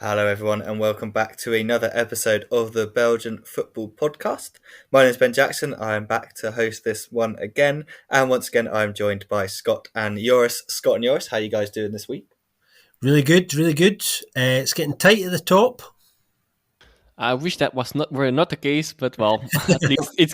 Hello, everyone, and welcome back to another episode of the Belgian Football Podcast. My name is Ben Jackson. I am back to host this one again, and once again, I'm joined by Scott and Joris. Scott and Joris, how are you guys doing this week? Really good, really good. It's getting tight at the top. I wish that were not the case, but well, at least it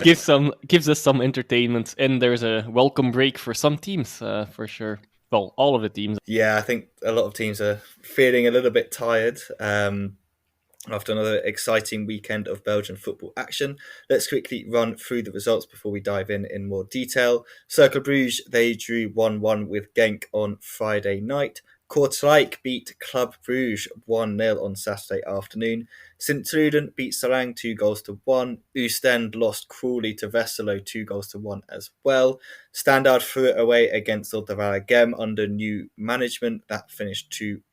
gives us some entertainment, and there's a welcome break for some teams, for sure. Well, all of the teams. Yeah, I think a lot of teams are feeling a little bit tired after another exciting weekend of Belgian football action. Let's quickly run through the results before we dive in more detail. Cercle Bruges, they drew 1-1 with Genk on Friday night. Kortrijk beat Club Bruges 1-0 on Saturday afternoon. Sint-Truiden beat Sarang 2-1. Oostend lost cruelly to Westerlo 2-1 as well. Standard threw it away against Waregem under new management. That finished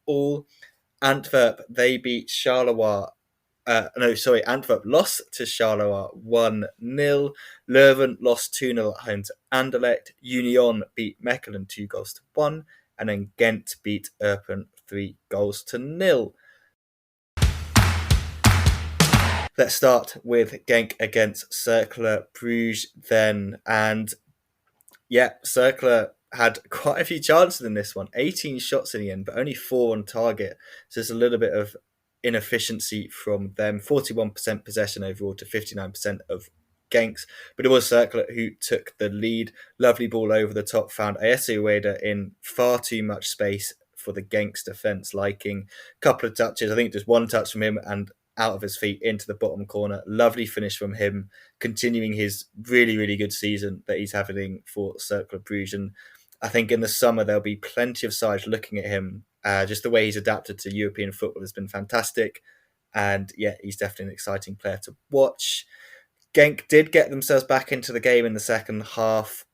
2-2. Antwerp, they beat Charleroi. Antwerp lost to Charleroi 1-0. Leuven lost 2-0 at home to Anderlecht. Union beat Mechelen 2-1. And then Ghent beat Eupen 3-0. Let's start with Genk against Cercle Bruges then. And yeah, Cercle had quite a few chances in this one. 18 shots in the end, but only 4 on target. So there's a little bit of inefficiency from them. 41% possession overall to 59% of Genk's. But it was Cercle who took the lead. Lovely ball over the top. Found Ayese Ueda in far too much space for the Genk's defence liking. Couple of touches. I think just one touch from him and out of his feet into the bottom corner. Lovely finish from him, continuing his really, really good season that he's having for Cercle Bruges. And I think in the summer there'll be plenty of sides looking at him. Just the way he's adapted to European football has been fantastic. And yeah, he's definitely an exciting player to watch. Genk did get themselves back into the game in the second half.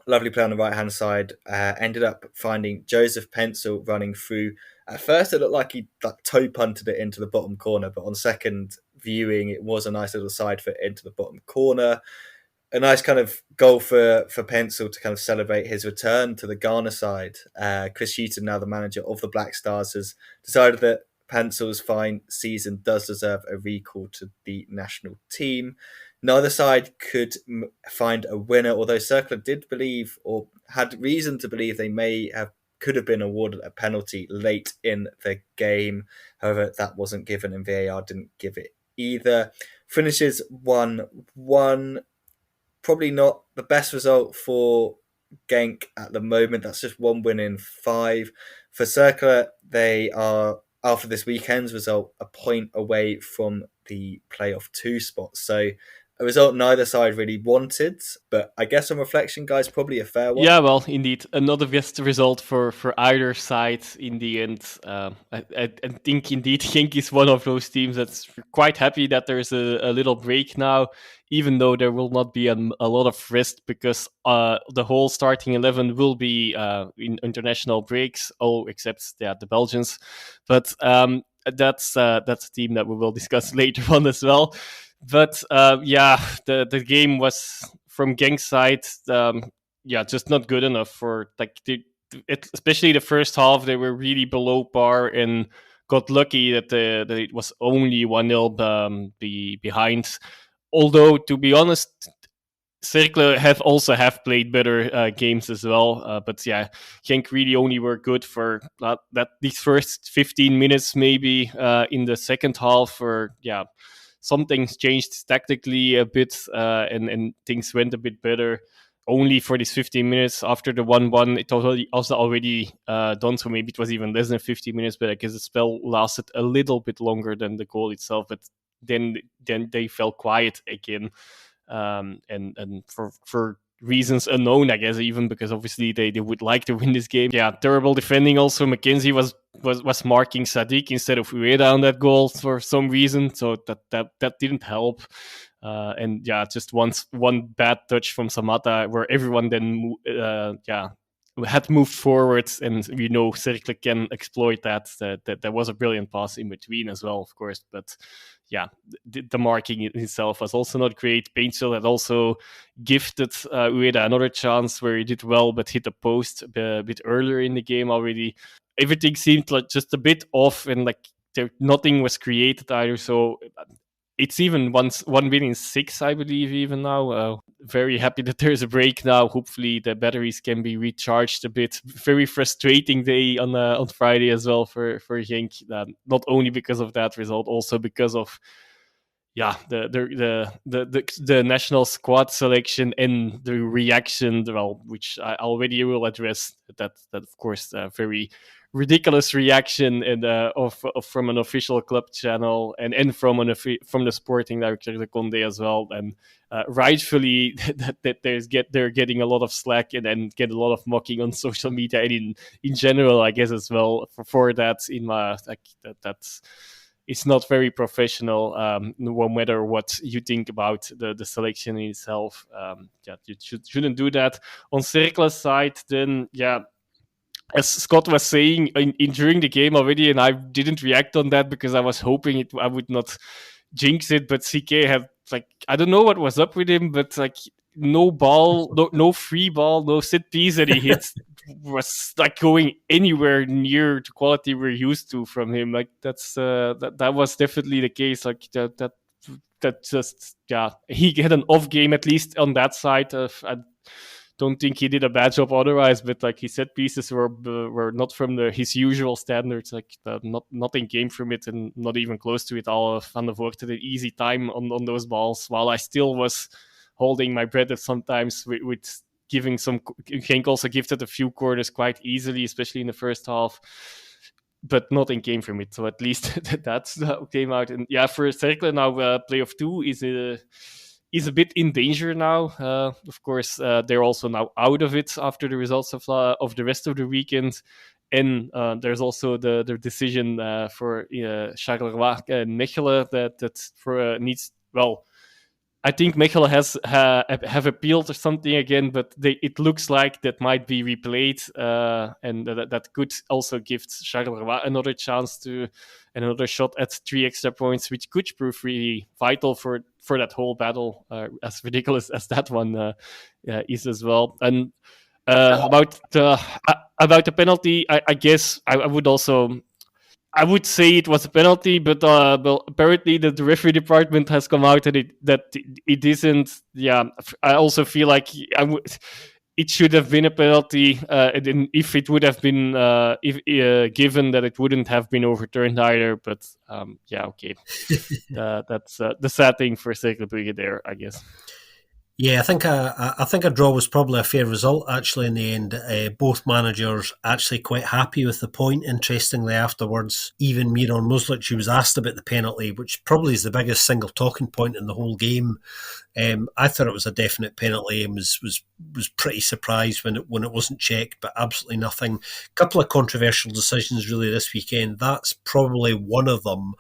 Lovely play on the right-hand side. Ended up finding Joseph Pencil running through. At first, it looked like he toe punted it into the bottom corner, but on second viewing, it was a nice little side foot into the bottom corner. A nice kind of goal for Pencil to kind of celebrate his return to the Ghana side. Chris Hughton, now the manager of the Black Stars, has decided that Pencil's fine season does deserve a recall to the national team. Neither side could find a winner, although Cercle did believe or had reason to believe they could have been awarded a penalty late in the game. However, that wasn't given and VAR didn't give it either. Finishes 1-1. Probably not the best result for Genk at the moment. That's just 1 win in 5. For Cercle, they are, after this weekend's result, a point away from the playoff 2 spot. So a result neither side really wanted, but I guess on reflection, guys, probably a fair one. Yeah, well, indeed, another best result for either side in the end. I think indeed Genk is one of those teams that's quite happy that there's a little break now, even though there will not be a lot of rest because the whole starting 11 will be in international breaks, except the Belgians. But that's a team that we will discuss later on as well. But the game was from Genk's side, just not good enough for especially the first half. They were really below par and got lucky that it was only 1-0 behind. Although, to be honest, Cercle have played better games as well. But yeah, Genk really only were good for these first 15 minutes, maybe in the second half. Or something's changed tactically a bit, and things went a bit better. Only for these 15 minutes after the 1-1, it was already done. So maybe it was even less than 50 minutes, but I guess the spell lasted a little bit longer than the goal itself. But then they fell quiet again, and for reasons unknown, I guess, even because obviously they would like to win this game. Yeah, terrible defending also. McKenzie was marking Sadiq instead of Ueda on that goal for some reason, so that didn't help. And just one bad touch from Samata where everyone then had moved forwards, and we know Cercle can exploit that. There was a brilliant pass in between as well, of course, but the marking itself was also not great. Paintsel had also gifted Ueda another chance where he did well, but hit the post a bit earlier in the game already. Everything seemed like just a bit off, and nothing was created either. So it's even one win in 6, I believe, even now. Very happy that there's a break now. Hopefully the batteries can be recharged a bit. Very frustrating day on Friday as well for Genk. Not only because of that result, also because of the national squad selection and the reaction, well, which I already will address. That of course very ridiculous reaction and of from an official club channel and from the sporting director, the Conde, as well, and rightfully they're getting a lot of slack and get a lot of mocking on social media and in general, I guess, as well for that. In my that's it's not very professional, no matter what you think about the selection in itself. You shouldn't do that. On Cercla's side, then, as Scott was saying during the game already, and I didn't react on that because I was hoping I would not jinx it, but CK had, I don't know what was up with him, but no ball, no free ball, no set piece that he hits was going anywhere near the quality we're used to from him. That was definitely the case. That just he had an off game, at least on that side. I don't think he did a bad job otherwise, but his set pieces were not from his usual standards. Nothing came from it, and not even close to it. All Van der Voort had an easy time on those balls, while I still was holding my breath sometimes with giving some. Genk also gifted a few corners quite easily, especially in the first half, but nothing came from it. So at least that came out. And for Cercle now, playoff 2 is a bit in danger now. Of course, they're also now out of it after the results of the rest of the weekend. And there's also the decision for Charleroi and Mechelen that for needs. Well, I think Mechelen have appealed or something again, but it looks like that might be replayed, and that could also give Charleroi another chance to another shot at 3 extra points, which could prove really vital for that whole battle, as ridiculous as that one is as well. And about the penalty, I guess I would also. I would say it was a penalty, but apparently the referee department has come out and it isn't. Yeah, I also feel like it should have been a penalty. And if it would have been, given that it wouldn't have been overturned either. But okay, that's the sad thing for Cercle Brugge there, I guess. Yeah, I think a draw was probably a fair result, actually, in the end. Both managers actually quite happy with the point. Interestingly, afterwards, even Miran Muslic, who was asked about the penalty, which probably is the biggest single talking point in the whole game, I thought it was a definite penalty and was pretty surprised when it wasn't checked, but absolutely nothing. A couple of controversial decisions really this weekend. That's probably one of them.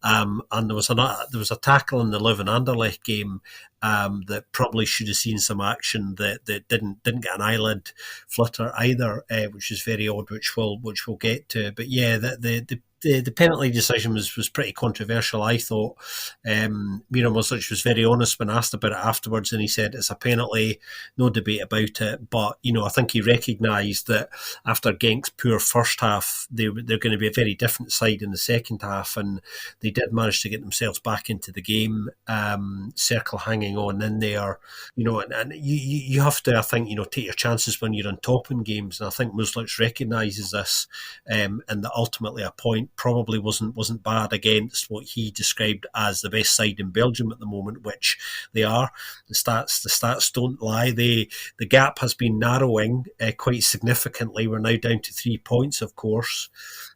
And there was a tackle in the Leuven Anderlecht game that probably should have seen some action that didn't get an eyelid flutter either, which is very odd, which we'll get to. But yeah, the penalty decision was pretty controversial, I thought. Miran Muslic was very honest when asked about it afterwards, and he said it's a penalty, no debate about it. But I think he recognised that after Genk's poor first half, they're going to be a very different side in the second half, and they did manage to get themselves back into the game. Cercle hanging on in there, and you have to, I think, take your chances when you're on top in games, and I think Muslic recognises this, and that ultimately a point probably wasn't bad against what he described as the best side in Belgium at the moment, which they are. The stats don't lie. The gap has been narrowing quite significantly. We're now down to 3 points, of course.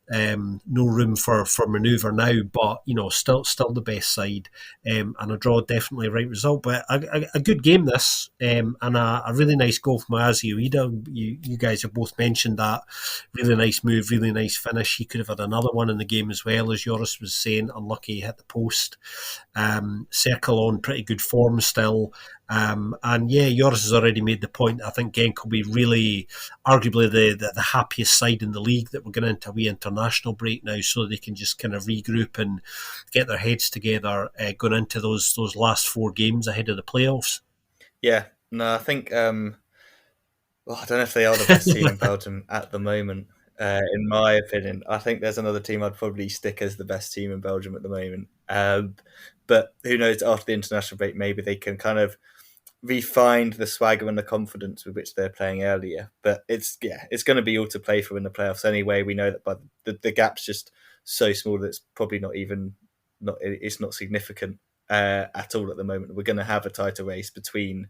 No room for manoeuvre now, but still the best side, and a draw definitely a right result. But a good game this, and a really nice goal from Ayazi Ueda. You guys have both mentioned that. Really nice move, really nice finish. He could have had another one in the game as well, as Joris was saying. Unlucky he hit the post. Cercle on pretty good form still. And yeah, Joris has already made the point. I think Genk will be really, arguably the happiest side in the league that we're going into a wee international break now, so they can just kind of regroup and get their heads together going into those last 4 games ahead of the playoffs. Yeah, no, I think I don't know if they are the best team in Belgium at the moment. in my opinion. I think there's another team I'd probably stick as the best team in Belgium at the moment. But who knows, after the international break, maybe they can kind of refined the swagger and the confidence with which they're playing earlier. But it's going to be all to play for in the playoffs anyway. We know that, but the gap's just so small that it's probably it's not significant at all at the moment. We're going to have a title race between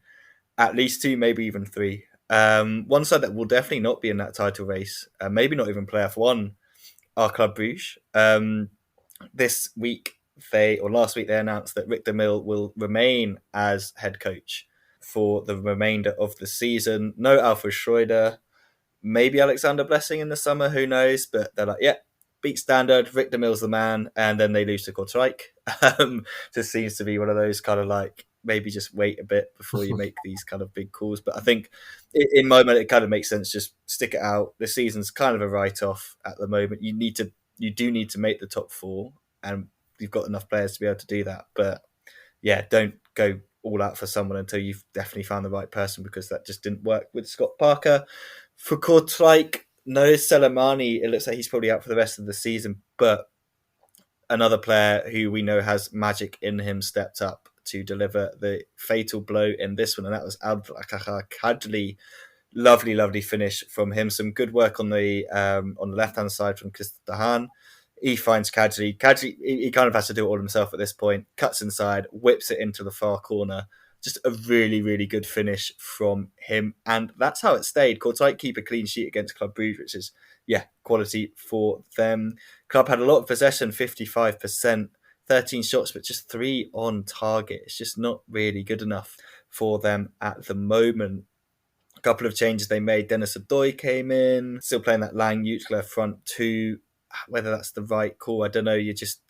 at least two, maybe even three. One side that will definitely not be in that title race, maybe not even playoff one, are Club Brugge. This week last week they announced that Rick de Mil will remain as head coach for the remainder of the season. No Alfred Schroeder, maybe Alexander Blessing in the summer, who knows? But they're like, yeah, beat standard, Rick de Mil's the man, and then they lose to Kortrijk. Just seems to be one of those kind of like, maybe just wait a bit before you make these kind of big calls. But I think in my mind, it kind of makes sense. Just stick it out. The season's kind of a write-off at the moment. You do need to make the top four, and you've got enough players to be able to do that. But yeah, don't go all out for someone until you've definitely found the right person, because that just didn't work with Scott Parker. For Kortrijk, no Selemani. It looks like he's probably out for the rest of the season, but another player who we know has magic in him stepped up to deliver the fatal blow in this one, and that was Abdelkader Kadli. Lovely finish from him. Some good work on the left-hand side from Kristahan. He finds Kadri. He kind of has to do it all himself at this point. Cuts inside, whips it into the far corner. Just a really good finish from him. And that's how it stayed. Kortrijk keep a clean sheet against Club Brugge, which is, quality for them. Club had a lot of possession, 55%, 13 shots, but just 3 on target. It's just not really good enough for them at the moment. A couple of changes they made. Dennis Adoy came in, still playing that Lang Jutler front two. Whether that's the right call, I don't know. You just,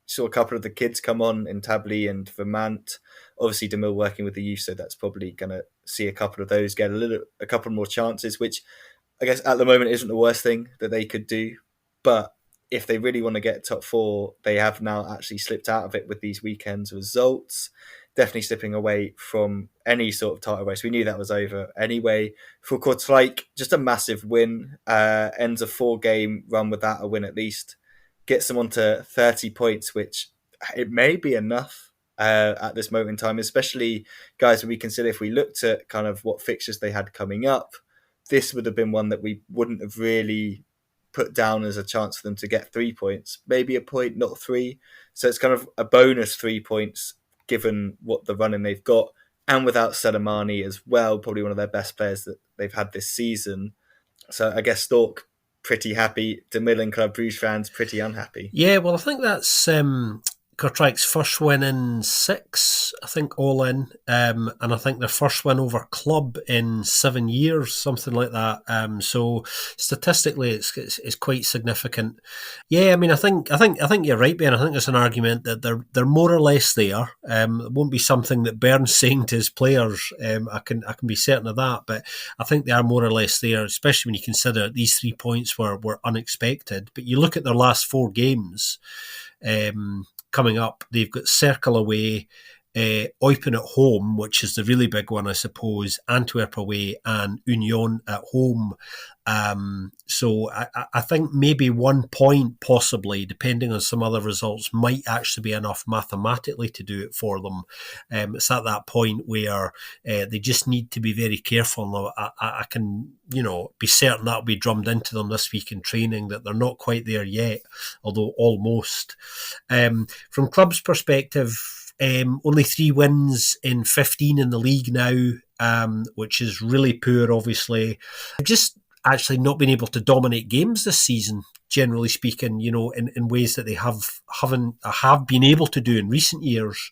saw a couple of the kids come on in Tabli and Vermont. Obviously, DeMille working with the youth, so that's probably going to see a couple of those get a couple more chances, which I guess at the moment isn't the worst thing that they could do. But if they really want to get top four, they have now actually slipped out of it with these weekends' results. Definitely slipping away from any sort of title race. We knew that was over anyway. For Kortrijk, just a massive win. Ends a 4-game run without a win at least. Gets them onto 30 points, which it may be enough at this moment in time, especially, guys, when we consider if we looked at kind of what fixtures they had coming up, this would have been one that we wouldn't have really put down as a chance for them to get 3 points. Maybe a point, not 3. So it's kind of a bonus 3 points given what the running they've got, and without Selemani as well, probably one of their best players that they've had this season. So I guess Stork pretty happy, De Mil and Club Brugge fans pretty unhappy. Yeah, well, I think that's Kortrijk's first win in 6, I think, all in. And I think their first win over Club in 7 years, something like that. So statistically, it's quite significant. Yeah, I mean, I think you're right, Ben. I think there's an argument that they're more or less there. It won't be something that Bern's saying to his players. I can be certain of that, but I think they are more or less there, especially when you consider these 3 points were unexpected. But you look at their last 4 games. Coming up, they've got Cercle away, Eupen at home, which is the really big one, I suppose, Antwerp away, and Union at home. So I think maybe 1 point, possibly, depending on some other results, might actually be enough mathematically to do it for them. It's at that point where they just need to be very careful. I can, be certain that will be drummed into them this week in training, that they're not quite there yet, although almost. From Club's perspective, only 3 wins in 15 in the league now, which is really poor, obviously. Just actually not been able to dominate games this season, generally speaking, in ways that they have been able to do in recent years.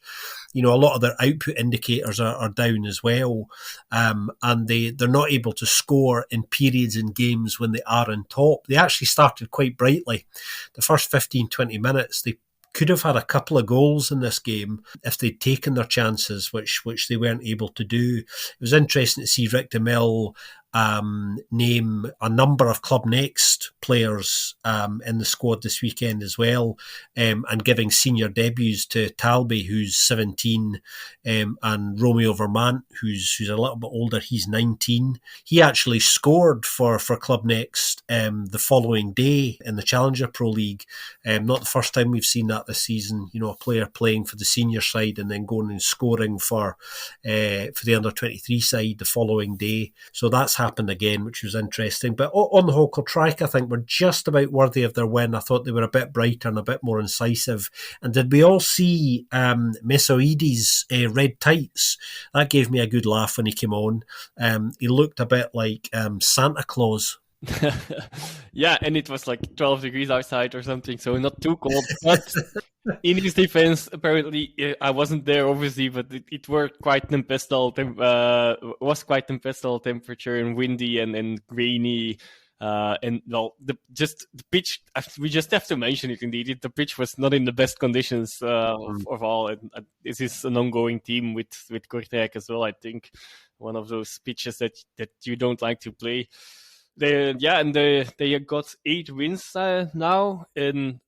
A lot of their output indicators are down as well, and they're not able to score in periods in games when they are on top. They actually started quite brightly. The first 15, 20 minutes, they could have had a couple of goals in this game if they'd taken their chances, which they weren't able to do. It was interesting to see Rick de Mil name a number of Club Next players in the squad this weekend as well, and giving senior debuts to Talby, who's 17, and Romeo Vermont, who's a little bit older. He's 19. He actually scored for Club Next the following day in the Challenger Pro League. Not the first time we've seen that this season. You know, a player playing for the senior side and then going and scoring for the under-23 side the following day. So that's happened again, which was interesting. But on the whole, Kiltrike, I think, were just about worthy of their win. I thought they were a bit brighter and a bit more incisive. And did we all see Mesoides' red tights? That gave me a good laugh when he came on. He looked a bit like Santa Claus. Yeah, and it was like 12 degrees outside or something, so not too cold. But in his defense, apparently, I wasn't there, obviously, but it was quite tempestual temperature and windy and rainy. And well, the pitch, we just have to mention it. Indeed, the pitch was not in the best conditions of all. And this is an ongoing theme with Kortrijk as well. I think one of those pitches that you don't like to play. They got 8 wins now, and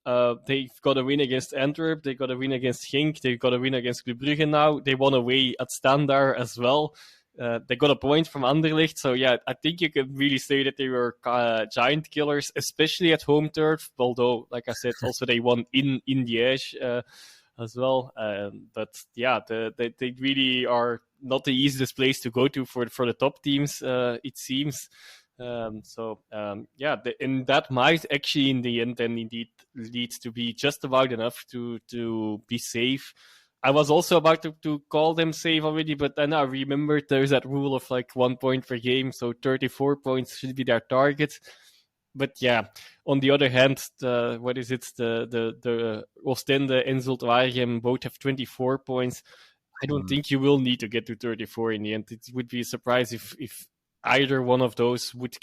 they've got a win against Antwerp, they got a win against Genk, they got a win against Club Brugge now. They won away at Standard as well. They got a point from Anderlecht, so yeah, I think you can really say that they were giant killers, especially at home turf. Although, like I said, also they won in Liège as well. But yeah, they really are not the easiest place to go to for the top teams, it seems. And that might actually in the end then indeed lead to be just about enough to be safe. I was also about to call them safe already, but then I remembered there's that rule of like 1 point per game, so 34 points should be their target. But yeah, on the other hand, the Oostende and Zulte Waregem both have 24 points. I don't think you will need to get to 34 in the end. It would be a surprise if either one of those would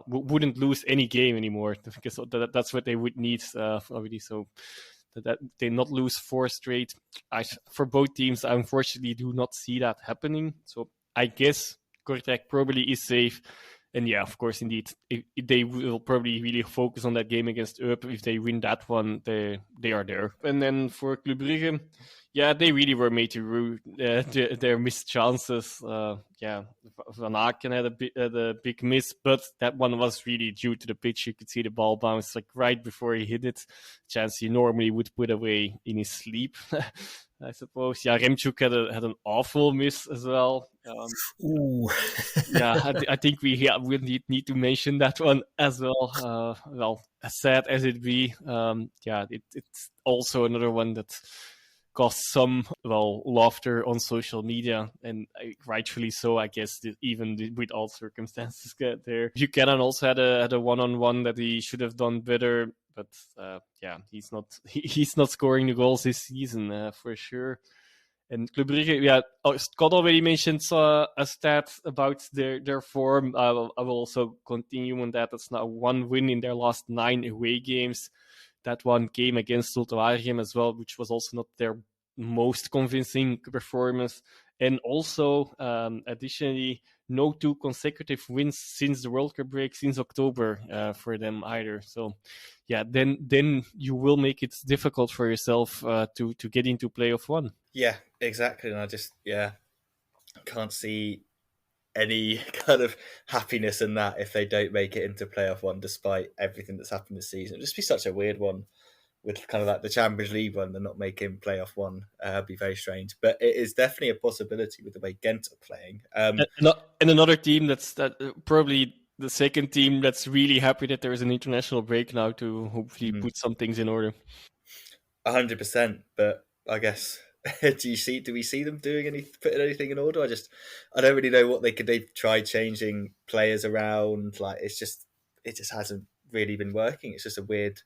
wouldn't lose any game anymore, because that's what they would need already. So that they not lose 4 straight. For both teams, I unfortunately do not see that happening. So I guess Kortrijk probably is safe. And yeah, of course, indeed, they will probably really focus on that game against Eup. If they win that one, they are there. And then for Club Brugge, yeah, they really were made to rue their missed chances. Van Aken had a big miss, but that one was really due to the pitch. You could see the ball bounce like right before he hit it. Chance he normally would put away in his sleep, I suppose. Yeah, Remchuk had an awful miss as well. I think we need to mention that one as well. As sad as it be, it's also another one that caused some laughter on social media, and rightfully so, I guess. Even with all circumstances there, Buchanan also had a one-on-one that he should have done better, but he's not scoring the goals this season for sure. And Club Brugge, Scott already mentioned a stat about their form. I will also continue on that. That's now 1 win in their last 9 away games. That one game against Zulte Waregem as well, which was also not their most convincing performance. And also, additionally, no 2 consecutive wins since the World Cup break, since October for them either. So, yeah, then you will make it difficult for yourself to get into playoff 1. Yeah, exactly. And I just, can't see any kind of happiness in that if they don't make it into playoff 1, despite everything that's happened this season. It'd just be such a weird one with kind of like the Champions League one, they're not making playoff 1. It'd be very strange, but it is definitely a possibility with the way Ghent are playing. And another team that probably the second team that's really happy that there is an international break now to hopefully put some things in order. 100%, but I guess do we see them putting anything in order? I don't really know what they could. They've tried changing players around. Like it just hasn't really been working. It's just a weird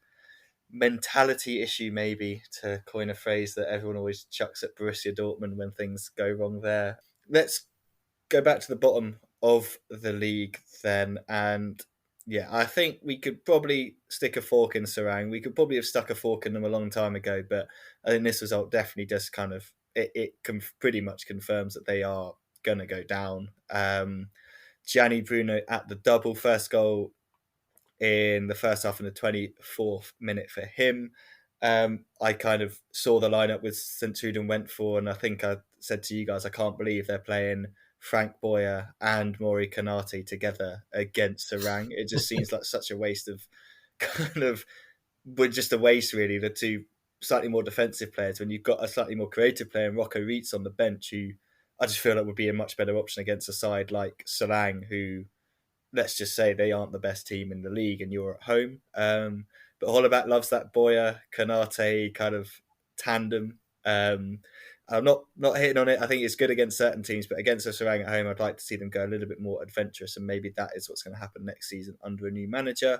mentality issue, maybe, to coin a phrase that everyone always chucks at Borussia Dortmund when things go wrong there. Let's go back to the bottom of the league then, and yeah, I think we could probably stick a fork in Serang. We could probably have stuck a fork in them a long time ago, but I think this result definitely just kind of pretty much confirms that they are going to go down. Gianni Bruno at the double, first goal in the first half in the 24th minute for him. I kind of saw the lineup with St. Truiden went for, and I think I said to you guys, I can't believe they're playing Frank Boyer and Maury Kanate together against Serang. It just seems like such a waste of just a waste, really. The two slightly more defensive players when you've got a slightly more creative player in Rocco Reitz on the bench, who I just feel like would be a much better option against a side like Serang, who, let's just say, they aren't the best team in the league and you're at home. But Hollaback loves that Boyer Kanate kind of tandem. I'm not hitting on it. I think it's good against certain teams, but against a Serang at home, I'd like to see them go a little bit more adventurous, and maybe that is what's going to happen next season under a new manager.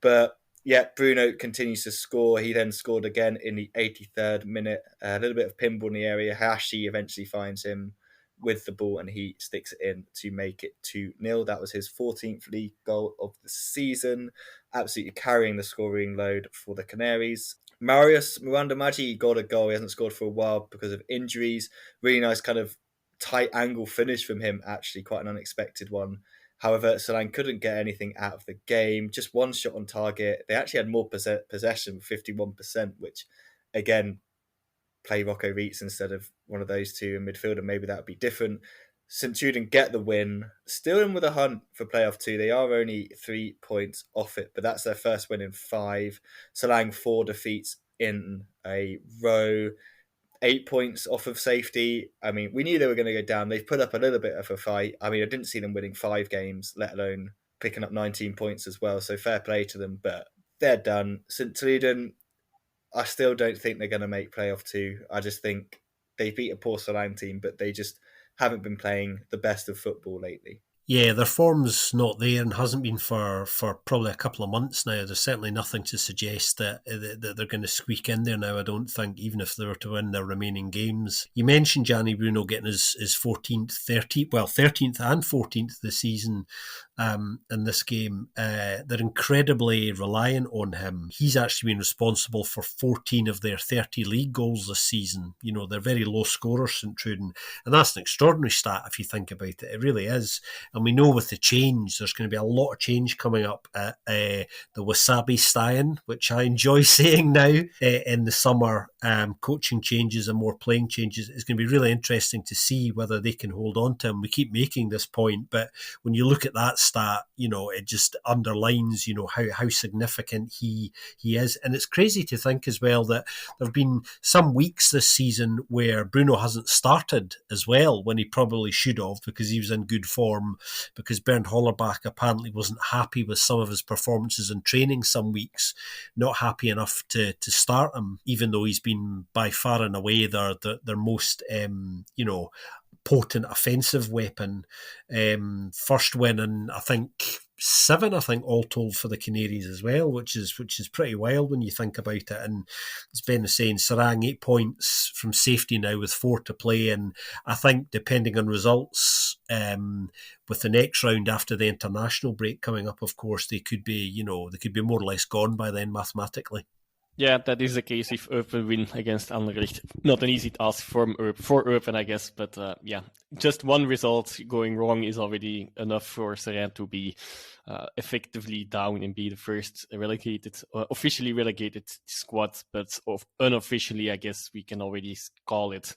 But yeah, Bruno continues to score. He then scored again in the 83rd minute. A little bit of pinball in the area. Hayashi eventually finds him with the ball and he sticks it in to make it 2-0. That was his 14th league goal of the season. Absolutely carrying the scoring load for the Canaries. Marius Miranda-Maggi got a goal. He hasn't scored for a while because of injuries. Really nice kind of tight angle finish from him, actually. Quite an unexpected one. However, Serang couldn't get anything out of the game. Just one shot on target. They actually had more possession, 51%, which, again, play Rocco Reitz instead of one of those two in midfield, and maybe that would be different. St. Truiden get the win. Still in with a hunt for playoff 2. They are only 3 points off it, but that's their first win in 5. Serang 4 defeats in a row. 8 points off of safety. I mean, we knew they were going to go down. They've put up a little bit of a fight. I mean, I didn't see them winning 5 games, let alone picking up 19 points as well. So fair play to them, but they're done. St. Truiden, I still don't think they're going to make playoff 2. I just think they beat a poor Serang team, but they just haven't been playing the best of football lately. Yeah, their form's not there and hasn't been for probably a couple of months now. There's certainly nothing to suggest that they're going to squeak in there now, I don't think, even if they were to win their remaining games. You mentioned Gianni Bruno getting his 13th and 14th this season in this game. They're incredibly reliant on him. He's actually been responsible for 14 of their 30 league goals this season. You know, they're very low scorers, St. Truiden, and that's an extraordinary stat if you think about it. It really is. And we know with the change, there's going to be a lot of change coming up at the Wasabi Stein, which I enjoy saying now, in the summer. Coaching changes and more playing changes. It's going to be really interesting to see whether they can hold on to him. We keep making this point, but when you look at that stat, you know, it just underlines, you know, how significant he is. And it's crazy to think as well that there have been some weeks this season where Bruno hasn't started as well when he probably should have, because he was in good form, because Bernd Hollerbach apparently wasn't happy with some of his performances in training some weeks, not happy enough to start him, even though he's been by far and away their most potent offensive weapon. First win in, I think, 7, all told for the Canaries as well, which is pretty wild when you think about it. And as Ben was saying, Serang 8 points from safety now with 4 to play, and I think depending on results, with the next round after the international break coming up, of course, they could be more or less gone by then mathematically. Yeah, that is the case if Eupen win against Anderlecht. Not an easy task for Eupen, I guess, but just one result going wrong is already enough for Serang to be effectively down and be the first officially relegated squad, but unofficially, I guess we can already call it.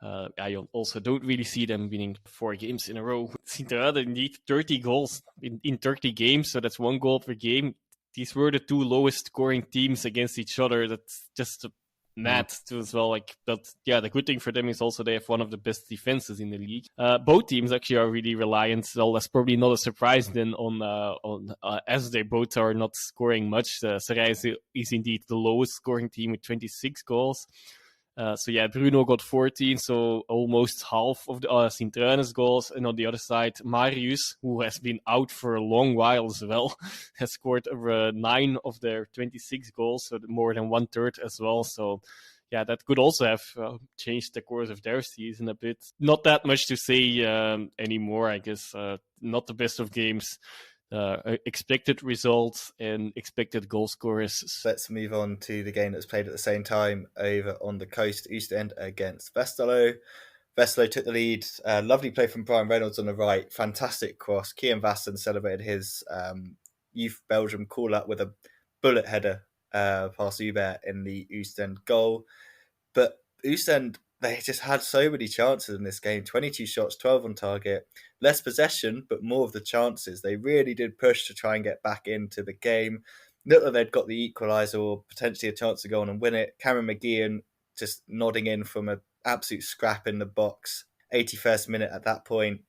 I also don't really see them winning 4 games in a row. Sint-Truiden indeed 30 goals in 30 games, so that's 1 goal per game. These were the 2 lowest scoring teams against each other. That's just mad too as well. But yeah, the good thing for them is also they have one of the best defenses in the league. Both teams actually are really reliant. Well, that's probably not a surprise then on as they both are not scoring much. Serang is indeed the lowest scoring team with 26 goals. So yeah, Bruno got 14, so almost half of the Sint-Truiden's goals. And on the other side, Marius, who has been out for a long while as well, has scored 9 of their 26 goals, so more than 1/3 as well. So yeah, that could also have changed the course of their season a bit. Not that much to say anymore, I guess. Not the best of games. Expected results and expected goal scorers. Let's move on to the game that's played at the same time over on the coast, Eastend against Westerlo. Westerlo took the lead. Lovely play from Brian Reynolds on the right. Fantastic cross. Kian Vassen celebrated his youth Belgium call up with a bullet header past Hubert in the Oostend goal. But Oostend, they just had so many chances in this game. 22 shots, 12 on target. Less possession, but more of the chances. They really did push to try and get back into the game. Not that they'd got the equaliser or potentially a chance to go on and win it. Cameron McGeehan just nodding in from an absolute scrap in the box. 81st minute at that point.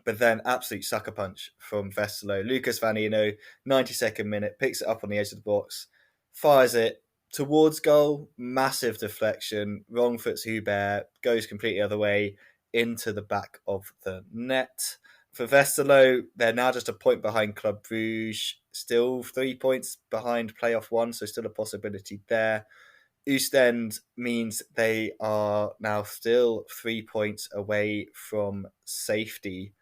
But then absolute sucker punch from Westerlo. Lucas Van Eno, 92nd minute, picks it up on the edge of the box, fires it towards goal, massive deflection, wrong foot's Hubert, goes completely other way into the back of the net. For Westerlo, they're now just a point behind Club Brugge, still 3 points behind playoff one, so still a possibility there. Oostend means they are now still 3 points away from safety.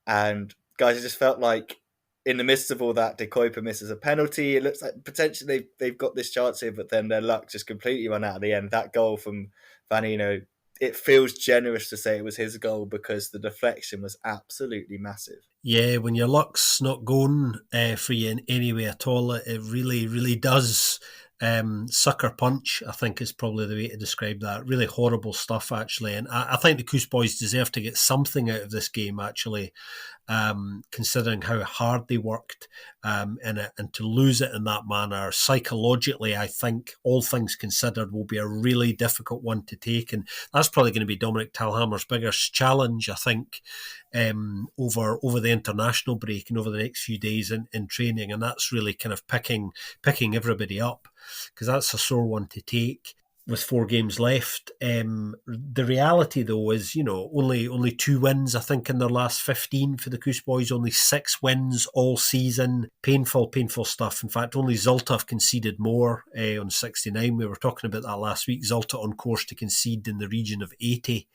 And guys, it just felt like in the midst of all that, De Kuyper misses a penalty. It looks like potentially they've got this chance here, but then their luck just completely ran out at the end. That goal from Van Eno, it feels generous to say it was his goal because the deflection was absolutely massive. Yeah, when your luck's not going for you in any way at all, it really, really does sucker punch, I think is probably the way to describe that. Really horrible stuff, actually. And I think the Coos boys deserve to get something out of this game, actually, considering how hard they worked in it, and to lose it in that manner. Psychologically, I think, all things considered, will be a really difficult one to take. And that's probably going to be Dominic Talhammer's biggest challenge, I think, over the international break and over the next few days in training. And that's really kind of picking everybody up, because that's a sore one to take with 4 games left. The reality, though, is, only 2 wins, I think, in their last 15 for the Coos boys. Only 6 wins all season. Painful stuff. In fact, only Zulte have conceded more on 69. We were talking about that last week. Zulte on course to concede in the region of 80.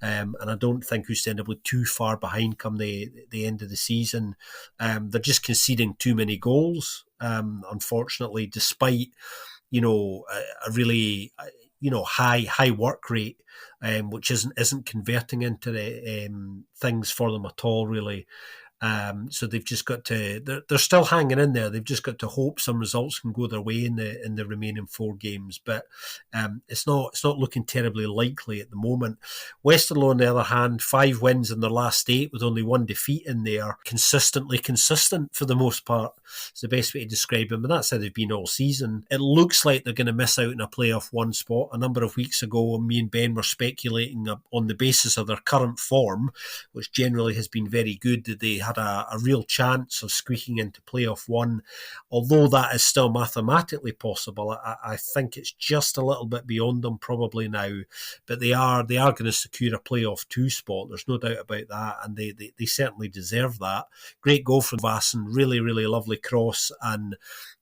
And I don't think Oostende will be too far behind come the end of the season. They're just conceding too many goals, unfortunately, despite a really high work rate, which isn't converting into the things for them at all, really. So they've just got to. They're still hanging in there. They've just got to hope some results can go their way in the remaining 4 games. But it's not looking terribly likely at the moment. Westerlo, on the other hand, 5 wins in their last 8 with only 1 defeat in there. Consistently consistent for the most part. It's the best way to describe them, and that's how they've been all season. It looks like they're going to miss out in a playoff 1 spot. A number of weeks ago, me and Ben were speculating on the basis of their current form, which generally has been very good, that they had a real chance of squeaking into playoff 1. Although that is still mathematically possible, I think it's just a little bit beyond them probably now. But they are going to secure a playoff 2 spot. There's no doubt about that, and they certainly deserve that. Great goal from Vassen, really, really lovely cross, and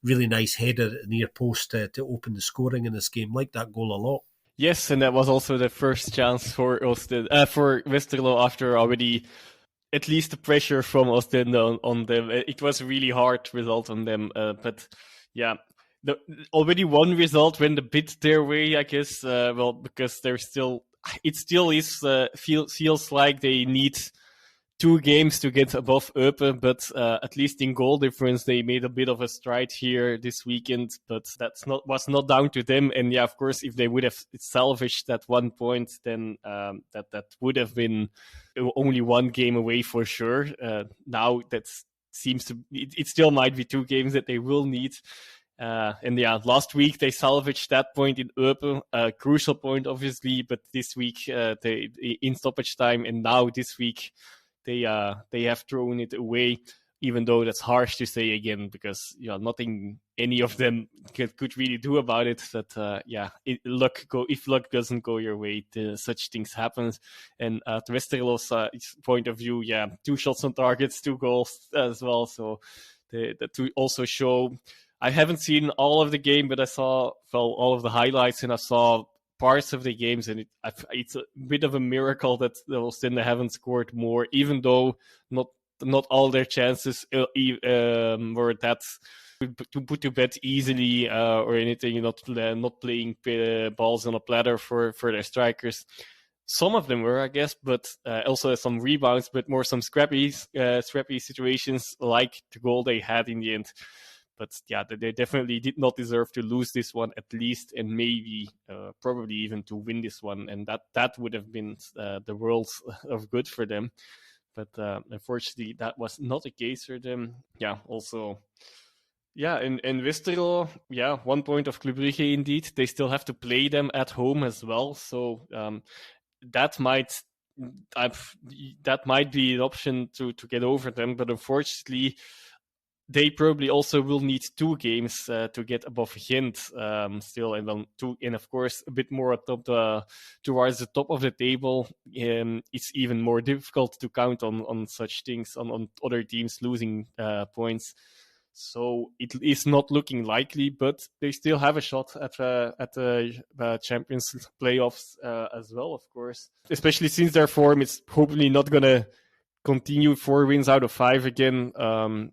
really nice header at the near post to open the scoring in this game. Like that goal a lot. Yes, and that was also the first chance for Westerlo after already at least the pressure from Oostende on them. It was a really hard result on them, but yeah, already one result went a bit their way, I guess. Because it still is feels like they need 2 games to get above Eupen, but at least in goal difference, they made a bit of a stride here this weekend. But was not down to them. And yeah, of course, if they would have salvaged that 1 point, then that would have been only 1 game away for sure. Now it still might be 2 games that they will need. And yeah, last week they salvaged that point in Eupen, a crucial point, obviously. But this week they in stoppage time, and now this week. They have thrown it away, even though that's harsh to say again, because nothing any of them could really do about it. But if luck doesn't go your way, such things happen. And at Westerlo's point of view, 2 shots on targets, 2 goals as well. So to also show, I haven't seen all of the game, but I saw all of the highlights, and I saw parts of the games, and it's a bit of a miracle that Oostende haven't scored more, even though not all their chances were that to put to bed easily or anything. Not playing balls on a platter for their strikers. Some of them were, I guess, but also some rebounds, but more some scrappy situations like the goal they had in the end. But yeah, they definitely did not deserve to lose this one at least, and maybe probably even to win this one, and that would have been the world of good for them. But unfortunately, that was not the case for them. Yeah, also. Yeah, in Westerlo, 1 point of Club Brugge indeed. They still have to play them at home as well, so that might that might be an option to get over them. But unfortunately, they probably also will need 2 games to get above Gent still, and then and of course a bit more towards the top of the table. It's even more difficult to count on such things on other teams losing points. So it is not looking likely, but they still have a shot at the Champions playoffs as well, of course. Especially since their form is hopefully not going to continue 4 wins out of 5 again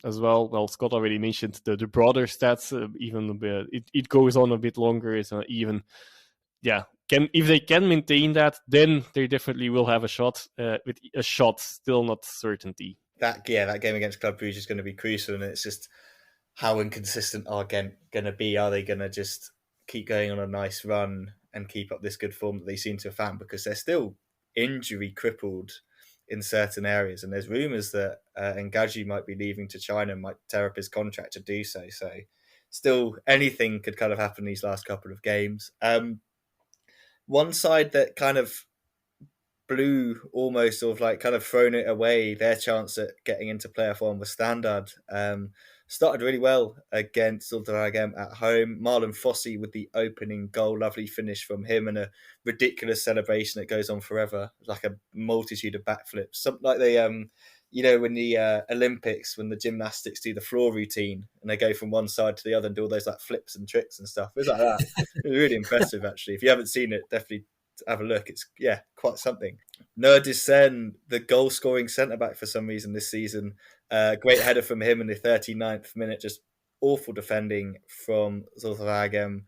as well. Well, Scott already mentioned the broader stats. Even a bit, it goes on a bit longer. Even if they can maintain that, then they definitely will have a shot. With a shot, still not certainty. That game against Club Brugge is going to be crucial, and it's just how inconsistent are Gent going to be? Are they going to just keep going on a nice run and keep up this good form that they seem to have found? Because they're still injury crippled in certain areas, and there's rumours that Ngaji might be leaving to China and might tear up his contract to do so. So still, anything could kind of happen these last couple of games. One side that kind of blew almost, sort of like kind of thrown it away, their chance at getting into playoff form was Standard. Started really well against Zultaragem at home. Marlon Fossey with the opening goal. Lovely finish from him and a ridiculous celebration that goes on forever. Like a multitude of backflips. Something like they, when the Olympics, when the gymnastics do the floor routine and they go from one side to the other and do all those like flips and tricks and stuff. It was like that. It was really impressive, actually. If you haven't seen it, definitely have a look. It's quite something. Nerdisen, the goal scoring centre back for some reason this season, great header from him in the 39th minute. Just awful defending from Zultaragem.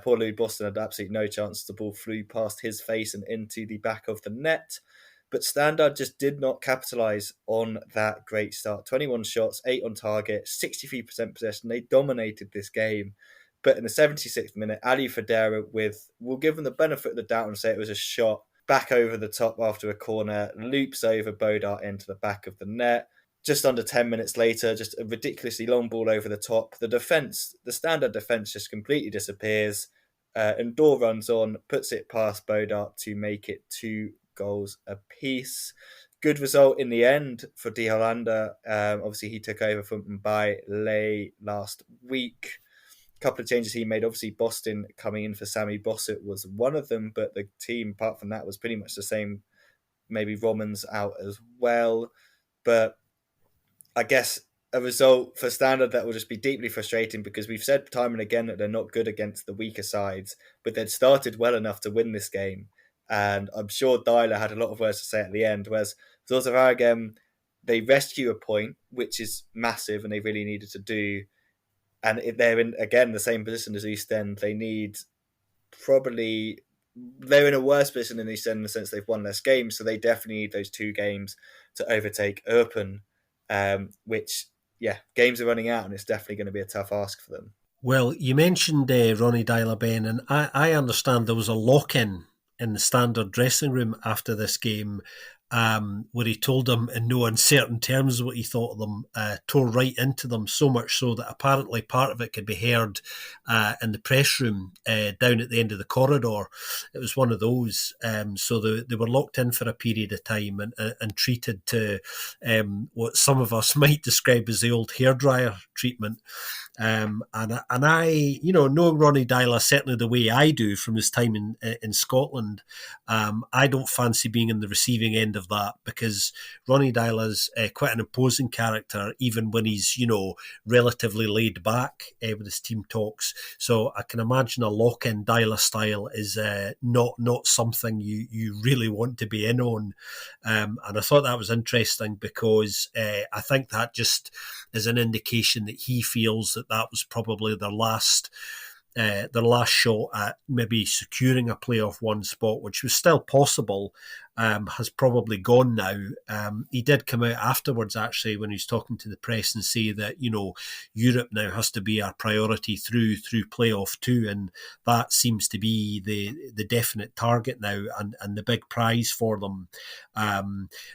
Poor Louis Boston had absolutely no chance. The ball flew past his face and into the back of the net. But Standard just did not capitalise on that great start. 21 shots, 8 on target, 63% possession. They dominated this game. But in the 76th minute, Ali Federa we'll give them the benefit of the doubt and say it was a shot back over the top after a corner, loops over Bodart into the back of the net. Just under 10 minutes later, just a ridiculously long ball over the top. The Standard defence just completely disappears. And Dor runs on, puts it past Bodart to make it 2 goals apiece. Good result in the end for De Hollander. Obviously, he took over from Mbai Lay last week. Couple of changes he made. Obviously, Boston coming in for Sammy Bossett was one of them, but the team, apart from that, was pretty much the same. Maybe Romans out as well. But I guess a result for Standard that will just be deeply frustrating because we've said time and again that they're not good against the weaker sides, but they'd started well enough to win this game. And I'm sure Dyler had a lot of words to say at the end, whereas Zultaragem, they rescue a point, which is massive and they really needed to do. And if they're in, again, the same position as East End, they're in a worse position than East End in the sense they've won less games, so they definitely need those 2 games to overtake Eupen, which, games are running out and it's definitely going to be a tough ask for them. Well, you mentioned Ronnie Dyler, Ben, and I understand there was a lock-in in the Standard dressing room after this game where he told them in no uncertain terms what he thought of them, tore right into them, so much so that apparently part of it could be heard in the press room down at the end of the corridor. It was one of those. So they were locked in for a period of time and treated to what some of us might describe as the old hairdryer treatment. And I, knowing Ronnie Dyler certainly the way I do from his time in Scotland, I don't fancy being in the receiving end of that because Ronnie Dyler's quite an imposing character, even when he's, relatively laid back with his team talks. So I can imagine a lock-in Dyler style is not something you really want to be in on. And I thought that was interesting because I think that just is an indication that he feels that was probably their last their last shot at maybe securing a playoff one spot, which was still possible, has probably gone now. He did come out afterwards, actually, when he was talking to the press and say that, Europe now has to be our priority through playoff two, and that seems to be the definite target now and the big prize for them.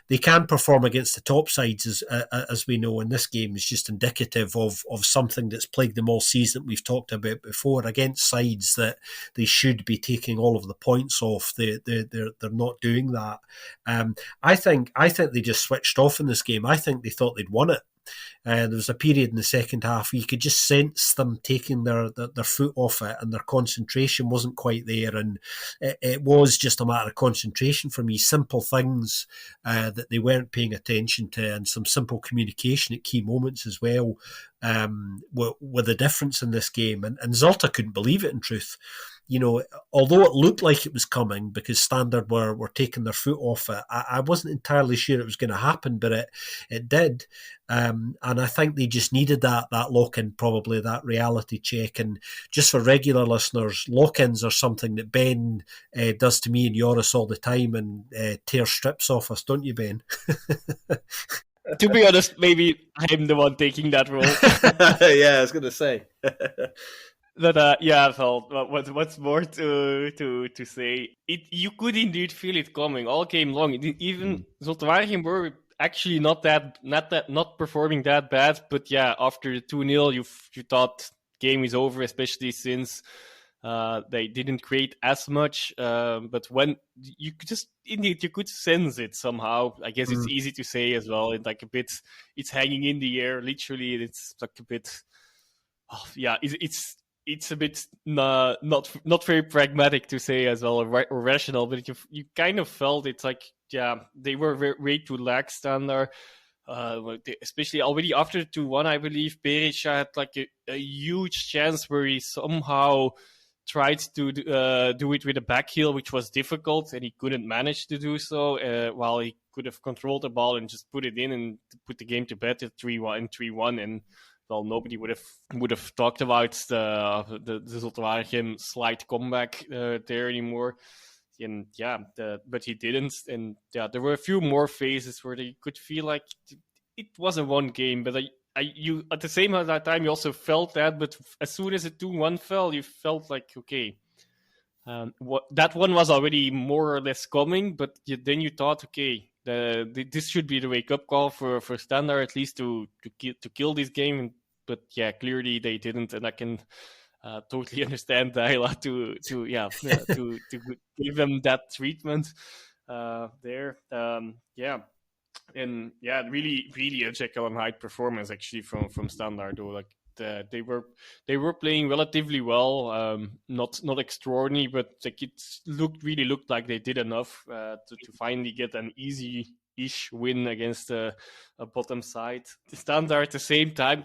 They can perform against the top sides, as we know, and this game is just indicative of something that's plagued them all season that we've talked about before. Against sides that they should be taking all of the points off, they're not doing that. I think they just switched off in this game. I think they thought they'd won it. There was a period in the second half where you could just sense them taking their foot off it, and their concentration wasn't quite there, and it was just a matter of concentration for me. Simple things that they weren't paying attention to, and some simple communication at key moments as well, were the difference in this game. And Zulte couldn't believe it, in truth. Although it looked like it was coming because Standard were taking their foot off it, I wasn't entirely sure it was going to happen, but it did. And I think they just needed that lock-in, probably, that reality check. And just for regular listeners, lock-ins are something that Ben does to me and Joris all the time, and tears strips off us, don't you, Ben? To be honest, maybe I'm the one taking that role. Yeah, I was going to say. But well, what's more to say? You could indeed feel it coming all game long. Even Zulte Waregem were actually not performing that bad. But yeah, after the 2-0, you thought game is over, especially since they didn't create as much. But when you could sense it somehow. I guess it's easy to say as well. It's hanging in the air. Literally, it's like a bit. Oh, yeah, it's a bit not very pragmatic to say as well, or rational, but you kind of felt it's like, yeah, they were way too lax Standard. Especially already after 2-1, I believe Berisha had like a huge chance where he somehow tried to do it with a back heel, which was difficult, and he couldn't manage to do so, while he could have controlled the ball and just put it in and put the game to bed at 3-1, and well, nobody would have talked about the Zulte Waregem slight comeback there anymore. And yeah, but he didn't. And yeah, there were a few more phases where they could feel like it wasn't one game. But you at the same time, you also felt that. But as soon as the 2-1 fell, you felt like, okay, that one was already more or less coming. But then you thought, okay, this should be the wake up call for Standard, at least to kill this game. But yeah, clearly they didn't, and I can totally understand Daila to give them that treatment there. And yeah, really, really a Jekyll and Hyde performance actually from Standard, though. Like they were playing relatively well, not extraordinary, but like it really looked like they did enough to finally get an easy-ish win against a bottom side. The Standard at the same time,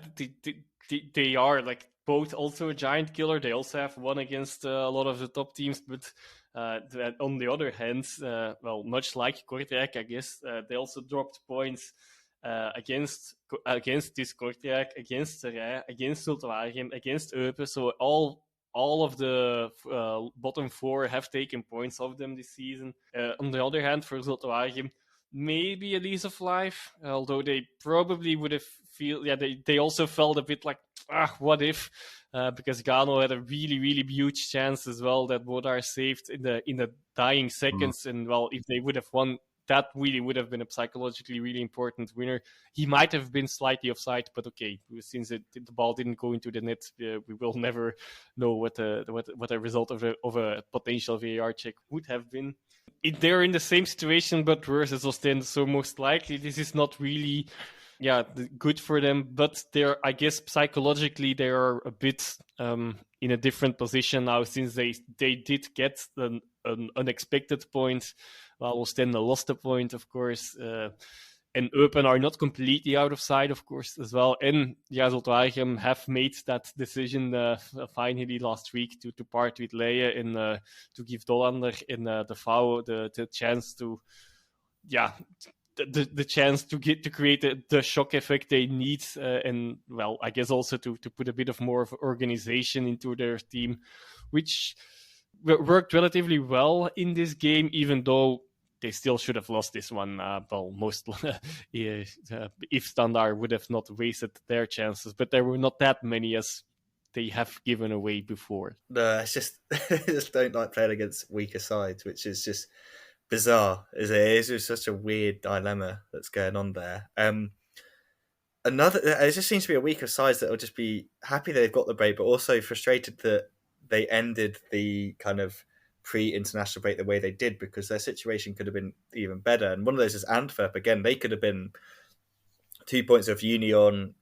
they are like both also a giant killer. They also have won against a lot of the top teams, but on the other hand, much like Kortrijk, I guess they also dropped points against this Kortrijk, against Serij, against Zulte Waregem, against Eupen. So all of the bottom four have taken points off them this season. On the other hand, for Zulte Waregem, maybe a lease of life, although they probably would have they also felt a bit like, what if? Because Gano had a really, really huge chance as well that Bodar saved in the dying seconds. And well, if they would have won, that really would have been a psychologically really important winner. He might have been slightly offside, but okay, since the ball didn't go into the net, we will never know what the result of a potential VAR check would have been. They're in the same situation, but worse as Ostend. So most likely, this is not really, good for them. But I guess psychologically, they are a bit in a different position now, since they did get an unexpected point. Well, Ostend lost a point, of course. And Eupen are not completely out of sight, of course, as well. And Zulte Waregem have made that decision finally last week to part with Leijen and to give Dollander in the VAU the chance to the chance to create the shock effect they need, and well, I guess also to put a bit of more of organization into their team, which worked relatively well in this game, even though they still should have lost this one. Most if Standard would have not wasted their chances, but there were not that many as they have given away before. No, it's just I just don't like playing against weaker sides, which is just bizarre. It's just such a weird dilemma that's going on there. It just seems to be a weaker side that will just be happy they've got the break, but also frustrated that they ended the kind of pre-international break the way they did, because their situation could have been even better. And one of those is Antwerp. Again, they could have been 2 points off Union,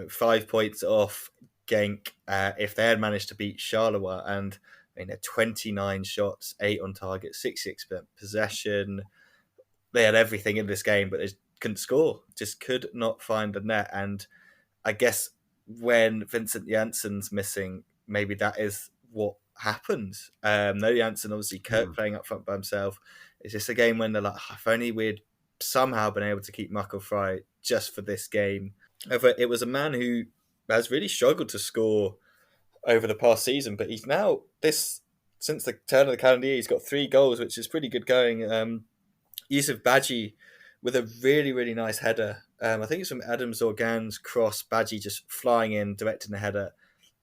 5 points off Genk, if they had managed to beat Charleroi. And I mean, 29 shots, 8 on target, 66% possession. They had everything in this game, but they couldn't score. Just could not find the net. And I guess when Vincent Janssen's missing, maybe that is what happens. No Janssen, obviously Kirk playing up front by himself. It's just a game when they're like, if only we'd somehow been able to keep Marco Frey just for this game. However, it was a man who has really struggled to score over the past season, but he's now, since the turn of the calendar year, he's got 3 goals, which is pretty good going. Yusuf Badji with a really, really nice header. I think it's from Adam Zorgan's cross. Badji just flying in, directing the header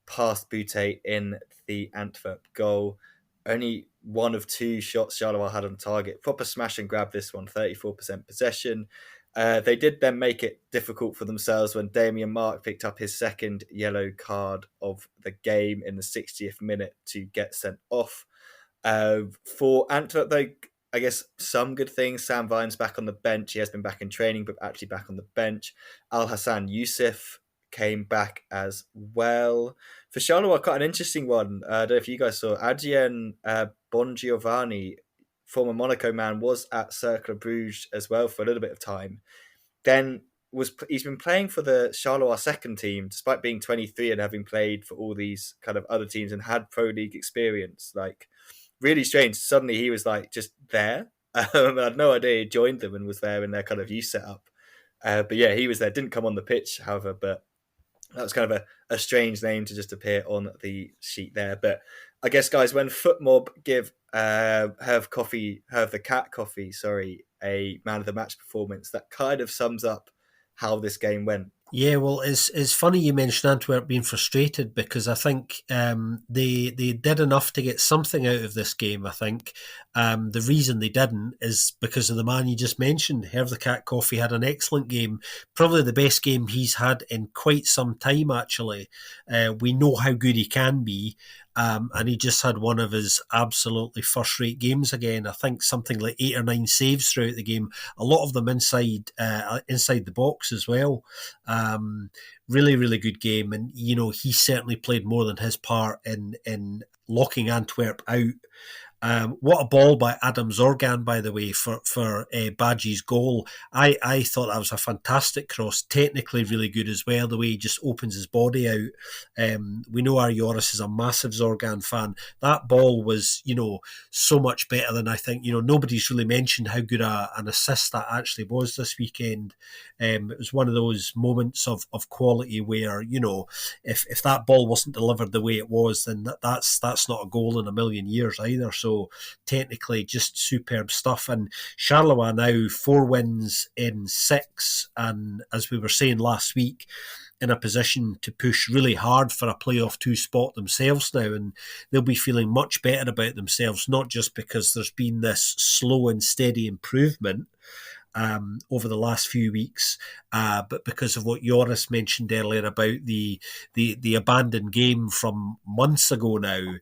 past Boutte in the Antwerp goal. Only one of 2 shots Charleroi had on target. Proper smash and grab this one, 34% possession. They did then make it difficult for themselves when Damien Mark picked up his second yellow card of the game in the 60th minute to get sent off. For Antwerp, though, I guess some good things. Sam Vine's back on the bench. He has been back in training, but actually back on the bench. Al Hassan Youssef came back as well. For Charleroi, quite an interesting one. I don't know if you guys saw. Adrien Bongiovanni, former Monaco man, was at Cercle Bruges as well for a little bit of time. Then he's been playing for the Charleroi second team, despite being 23 and having played for all these kind of other teams and had Pro League experience. Like, really strange. Suddenly he was like just there. I had no idea he joined them and was there in their kind of youth setup. But yeah, he was there. Didn't come on the pitch, however, but that was kind of a strange name to just appear on the sheet there. But I guess, guys, when FootMob give Herve the Cat Coffee, a man of the match performance, that kind of sums up how this game went. Yeah, well, it's funny you mentioned Antwerp being frustrated, because I think they did enough to get something out of this game. I think the reason they didn't is because of the man you just mentioned. Herve the Cat Coffee had an excellent game, probably the best game he's had in quite some time, actually. We know how good he can be, and he just had one of his absolutely first-rate games again. I think something like 8 or 9 saves throughout the game, a lot of them inside the box as well. Really, really good game, and he certainly played more than his part in locking Antwerp out. What a ball by Adam Zorgan, by the way, for Badji's goal. I thought that was a fantastic cross, technically really good as well, the way he just opens his body out. We know our Joris is a massive Zorgan fan. That ball was, so much better than I think. Nobody's really mentioned how good an assist that actually was this weekend. It was one of those moments of quality where, if that ball wasn't delivered the way it was, then that's not a goal in a million years either. So technically just superb stuff. And Charleroi now 4 wins in 6, and as we were saying last week, in a position to push really hard for a playoff 2 spot themselves now, and they'll be feeling much better about themselves, not just because there's been this slow and steady improvement over the last few weeks, but because of what Joris mentioned earlier about the abandoned game from months ago now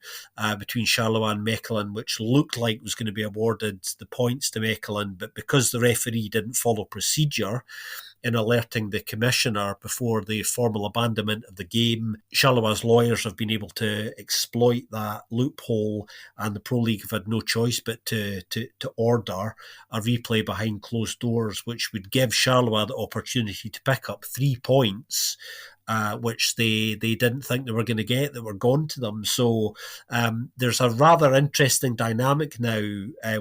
between Charleroi and Mechelen, which looked like was going to be awarded the points to Mechelen, but because the referee didn't follow procedure in alerting the commissioner before the formal abandonment of the game, Charleroi lawyers have been able to exploit that loophole, and the Pro League have had no choice but to order a replay behind closed doors, which would give Charleroi the opportunity to pick up 3 points which they didn't think they were going to get, that were gone to them. So there's a rather interesting dynamic now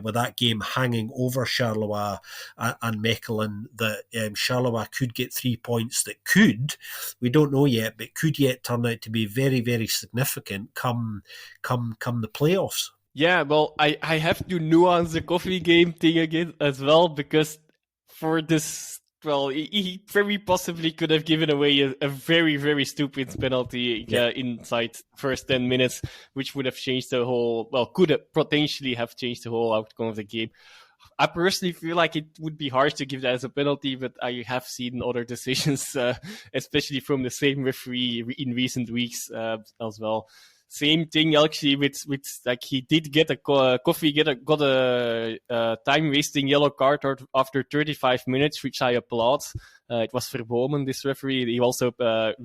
with that game hanging over Charleroi and Mechelen, that Charleroi could get 3 points that could, we don't know yet, but could yet turn out to be very, very significant come the playoffs. Yeah, well, I have to nuance the coffee game thing again as well, because for this, well, he very possibly could have given away a very, very stupid penalty inside first 10 minutes, which would have changed the whole, well, could have potentially have changed the whole outcome of the game. I personally feel like it would be hard to give that as a penalty, but I have seen other decisions, especially from the same referee in recent weeks as well. Same thing actually with like he did get got a time wasting yellow card after 35 minutes, which I applaud. It was Verbomen, this referee. He also had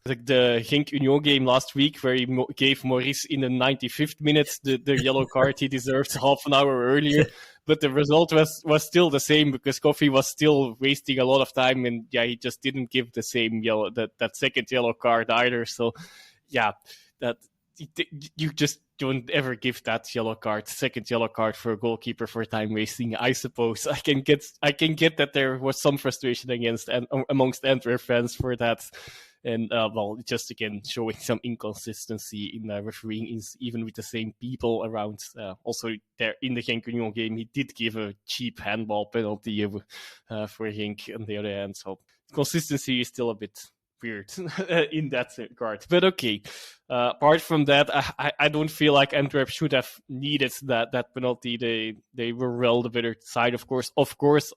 the Genk Union game last week where he gave Maurice in the 95th minute the yellow card he deserved half an hour earlier. But the result was still the same, because Coffey was still wasting a lot of time, and he just didn't give the same that second yellow card either. So yeah, that you just don't ever give that second yellow card for a goalkeeper for time wasting. I suppose I can get that there was some frustration amongst Antwerp fans for that, and well, just again showing some inconsistency in refereeing, even with the same people around. Also, there in the Genk Union game, he did give a cheap handball penalty for Genk on the other hand. So consistency is still a bit weird in that regard. But okay, apart from that, I don't feel like Antwerp should have needed that penalty. They were well the better side, of course.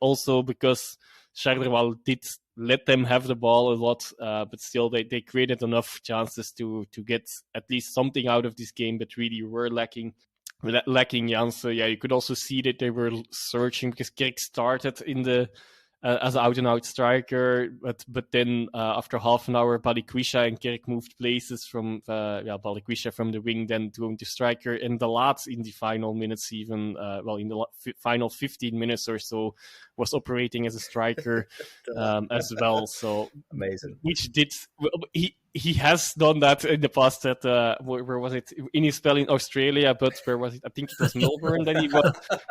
Also because Charleroi did let them have the ball a lot, but still they created enough chances to get at least something out of this game, but really were lacking Jan. So yeah, you could also see that they were searching, because Kerk started in the as an out-and-out striker, but then after half an hour, Balikwisha and Kerk moved places from Balikwisha from the wing, then going to striker, and the lads in the final minutes, even in the final 15 minutes or so, was operating as a striker as well. So amazing. Which did he has done that in the past at where was it, in his spell in Australia, but where was it? I think it was Melbourne. Then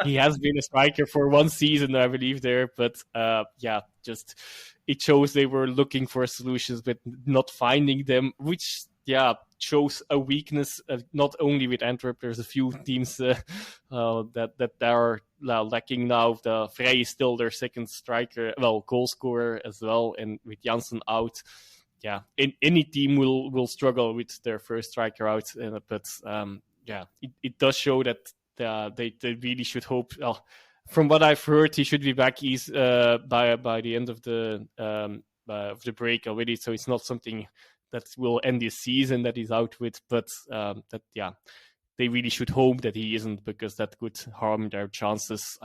he has been a striker for one season, I believe, there. But just it shows they were looking for solutions but not finding them, which shows a weakness not only with Antwerp. There's a few teams that are lacking now. The Vrij is still their second striker, goal scorer as well, and with Janssen out, any team will struggle with their first striker out. But it does show that they really should hope. From what I've heard, he should be back by the end of the break already. So it's not something that will end this season that he's out with, but they really should hope that he isn't, because that could harm their chances.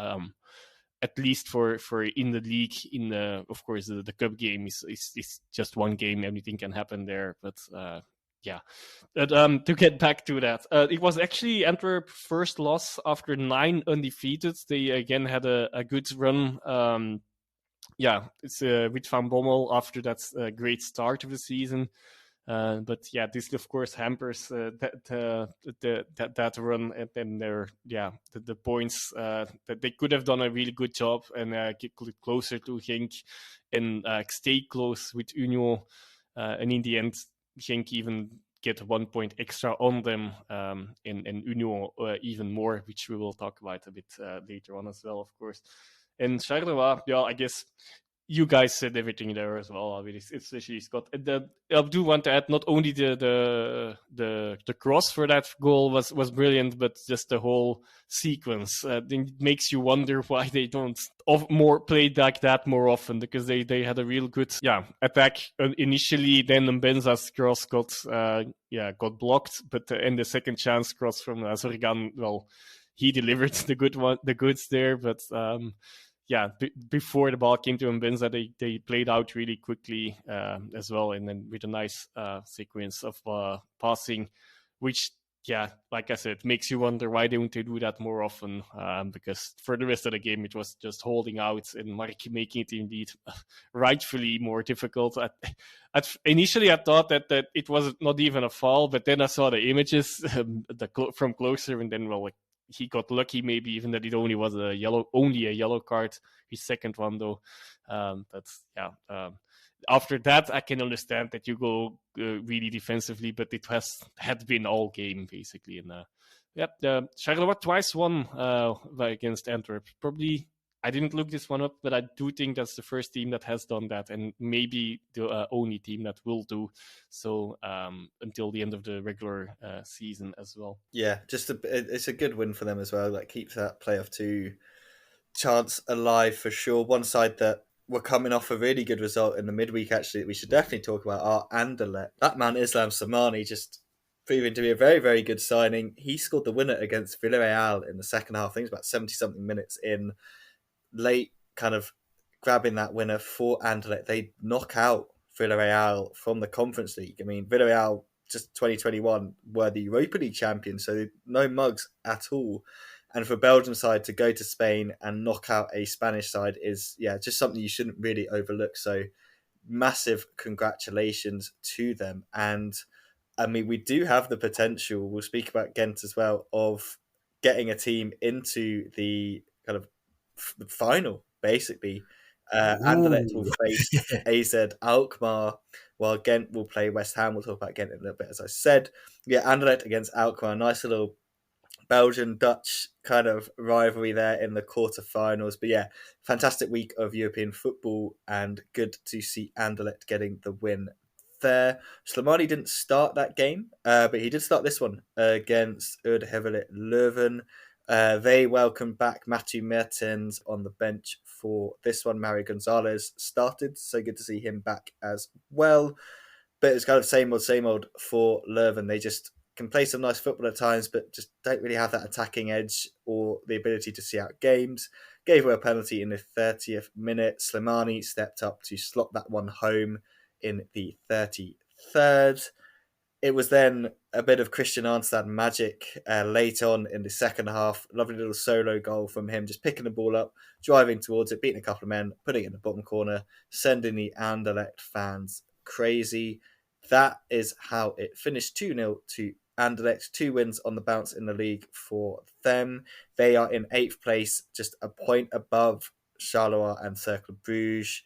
At least for in the league. Of course, the cup game is just one game. Anything can happen there. But to get back to that, it was actually Antwerp's first loss after 9 undefeated. They again had a good run. It's with Van Bommel after that great start of the season. But this of course hampers that run, and then the points that they could have done a really good job and get closer to Genk and stay close with Union, and in the end Genk even get 1 point extra on them, and Union even more, which we will talk about a bit later on as well, of course. And Charleroi, I guess you guys said everything there as well, especially Scott. And I do want to add, not only the cross for that goal was brilliant, but just the whole sequence. It makes you wonder why they don't play like that more often, because they had a real good attack initially. Then Mbenza's cross got blocked, but in the second chance cross from Zorgan, he delivered the goods there, but. Before the ball came to Mbenza, they played out really quickly as well, and then with a nice sequence of passing, which yeah, like I said, makes you wonder why don't they do that more often? Because for the rest of the game, it was just holding out and making it indeed rightfully more difficult. Initially, I thought that it was not even a foul, but then I saw the images from closer, and then like he got lucky, maybe even that it only was only a yellow card. His second one though, but yeah. After that, I can understand that you go really defensively, but it had been all game basically. And Charleroi twice won against Antwerp. Probably I didn't look this one up, but I do think that's the first team that has done that, and maybe the only team that will do so until the end of the regular season as well. Yeah, it's a good win for them as well. That keeps that playoff 2 chance alive for sure. One side that were coming off a really good result in the midweek, actually, that we should definitely talk about are Anderlecht. That man, Islam Samani, just proving to be a very, very good signing. He scored the winner against Villarreal in the second half. I think it was about 70-something minutes in, late, kind of grabbing that winner for Anderlecht. They knock out Villarreal from the Conference League. I mean, Villarreal, just 2021, were the Europa League champions, so no mugs at all. And for a Belgian side to go to Spain and knock out a Spanish side is, just something you shouldn't really overlook. So massive congratulations to them. And I mean, we do have the potential, we'll speak about Ghent as well, of getting a team into the kind of the final, basically. Anderlecht will face AZ Alkmaar, while Ghent will play West Ham. We'll talk about Ghent in a little bit, as I said. Yeah, Anderlecht against Alkmaar, nice little Belgian-Dutch kind of rivalry there in the quarterfinals. But yeah, fantastic week of European football and good to see Anderlecht getting the win there. Slimani didn't start that game, but he did start this one against Urde Hevelet Leuven. They welcomed back Matthew Mertens on the bench for this one. Mario Gonzalez started, so good to see him back as well. But it's kind of same old for Leuven. They just can play some nice football at times, but just don't really have that attacking edge or the ability to see out games. Gave away a penalty in the 30th minute. Slimani stepped up to slot that one home in the 33rd. It was then a bit of Christian Arnstad magic late on in the second half. Lovely little solo goal from him, just picking the ball up, driving towards it, beating a couple of men, putting it in the bottom corner, sending the Anderlecht fans crazy. That is how it finished 2-0 to Anderlecht. 2 wins on the bounce in the league for them. They are in 8th place, just a point above Charleroi and Cercle Bruges.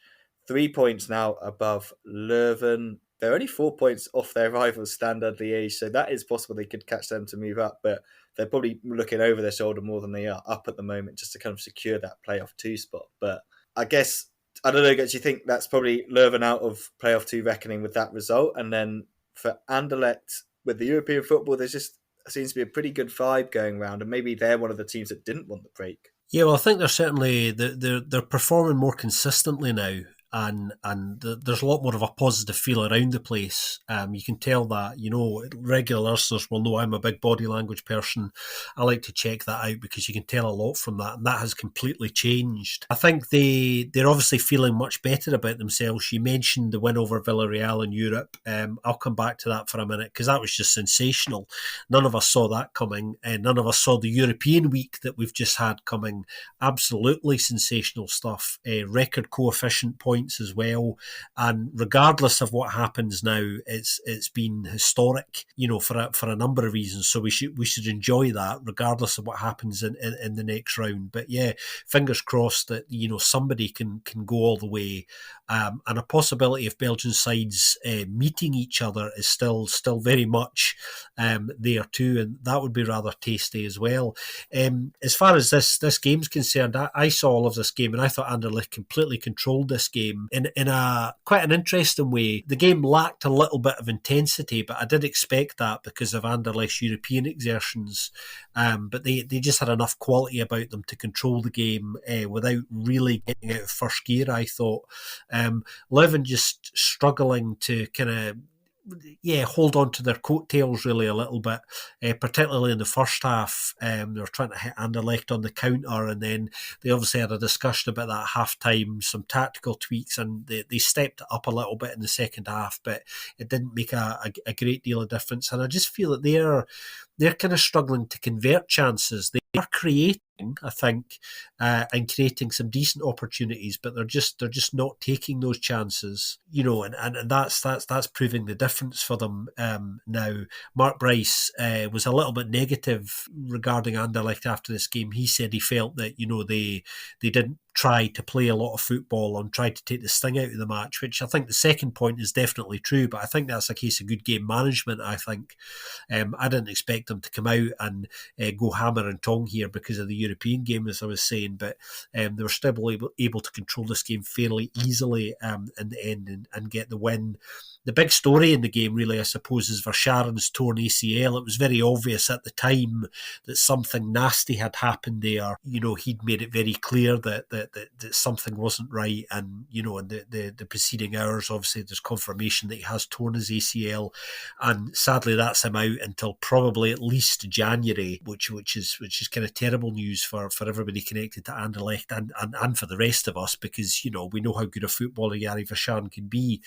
3 points now above Leuven. They're only 4 points off their rivals Standard Liège, so that is possible they could catch them to move up, but they're probably looking over their shoulder more than they are up at the moment just to kind of secure that playoff 2 spot. But I guess, I don't know, do you think that's probably Leuven out of playoff 2 reckoning with that result? And then for Anderlecht, with the European football, there just seems to be a pretty good vibe going around, and maybe they're one of the teams that didn't want the break. Yeah, well, I think they're certainly they're performing more consistently now, and there's a lot more of a positive feel around the place. You can tell that, regular listeners will know I'm a big body language person. I like to check that out because you can tell a lot from that, and that has completely changed. I think they're obviously feeling much better about themselves. You mentioned the win over Villarreal in Europe. I'll come back to that for a minute because that was just sensational. None of us saw that coming, and none of us saw the European week that we've just had coming. Absolutely sensational stuff. Record coefficient points as well, and regardless of what happens now, it's been historic, for a number of reasons. So we should enjoy that regardless of what happens in the next round. But yeah, fingers crossed that somebody can go all the way, and a possibility of Belgian sides meeting each other is still very much there too, and that would be rather tasty as well. As far as this game's concerned, I saw all of this game and I thought Anderlecht completely controlled this game in a quite an interesting way. The game lacked a little bit of intensity, but I did expect that because of Anderlecht's European exertions. But they just had enough quality about them to control the game without really getting out of first gear, I thought. Leuven just struggling to kind of hold on to their coattails really a little bit, particularly in the first half. They were trying to hit Anderlecht on the counter, and then they obviously had a discussion about that half time, some tactical tweaks, and they stepped it up a little bit in the second half, but it didn't make a great deal of difference. And I just feel that they're kind of struggling to convert chances. They are creating, I think, and creating some decent opportunities, but they're just not taking those chances, and that's proving the difference for them now. Mark Bryce was a little bit negative regarding Anderlecht after this game. He said he felt that they didn't try to play a lot of football and try to take the sting out of the match, which I think the second point is definitely true, but I think that's a case of good game management. I think I didn't expect them to come out and go hammer and tong here because of the European game, as I was saying, but they were still able to control this game fairly easily in the end and get the win. The big story in the game, really, I suppose, is Verscharen's torn ACL. It was very obvious at the time that something nasty had happened there. He'd made it very clear that something wasn't right, and in the preceding hours, obviously, there's confirmation that he has torn his ACL, and sadly, that's him out until probably at least January, which is kind of terrible news for everybody connected to Anderlecht and for the rest of us, because we know how good a footballer Jari Verscharen can be.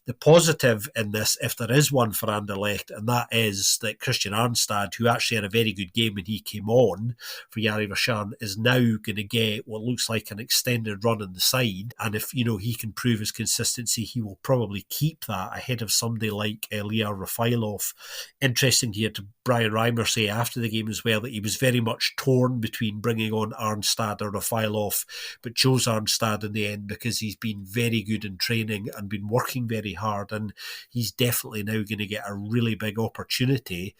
The positive in this, if there is one for Anderlecht, and that is that Christian Arnstad, who actually had a very good game when he came on for Jari Verscharen, is now going to get what looks like an extended run on the side, and if he can prove his consistency, he will probably keep that ahead of somebody like Liar Rafailov. Interesting to hear to Brian Reimer say after the game as well that he was very much torn between bringing on Arnstad or Rafailov, but chose Arnstad in the end because he's been very good in training and been working very hard, and he's definitely now going to get a really big opportunity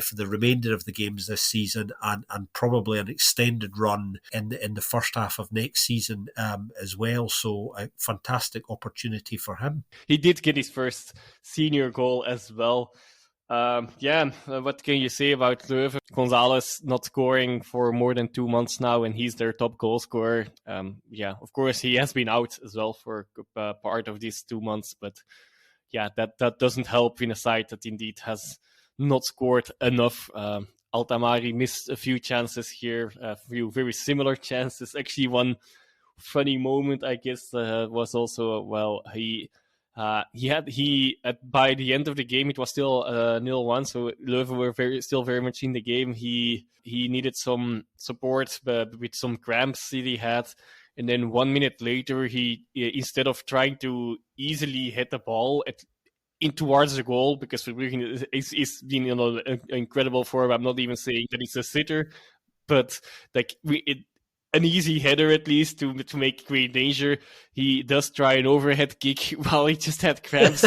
for the remainder of the games this season, and probably an extended run in the first half of next season as well. So a fantastic opportunity for him. He did get his first senior goal as well. What can you say about Leuven? Gonzalez not scoring for more than 2 months now, and he's their top goal scorer. Of course, he has been out as well for part of these 2 months, but that doesn't help in a side that indeed has not scored enough. Altamari missed a few chances here, a few very similar chances. Actually, one funny moment, I guess, was also, by the end of the game, it was still 0-1, so Leuven were still very much in the game. He needed some support with some cramps that he had. And then 1 minute later, he instead of trying to easily hit the ball in towards the goal, because Verbruggen is been in incredible form. I'm not even saying that it's a sitter, but an easy header at least to make great danger. He does try an overhead kick while he just had cramps,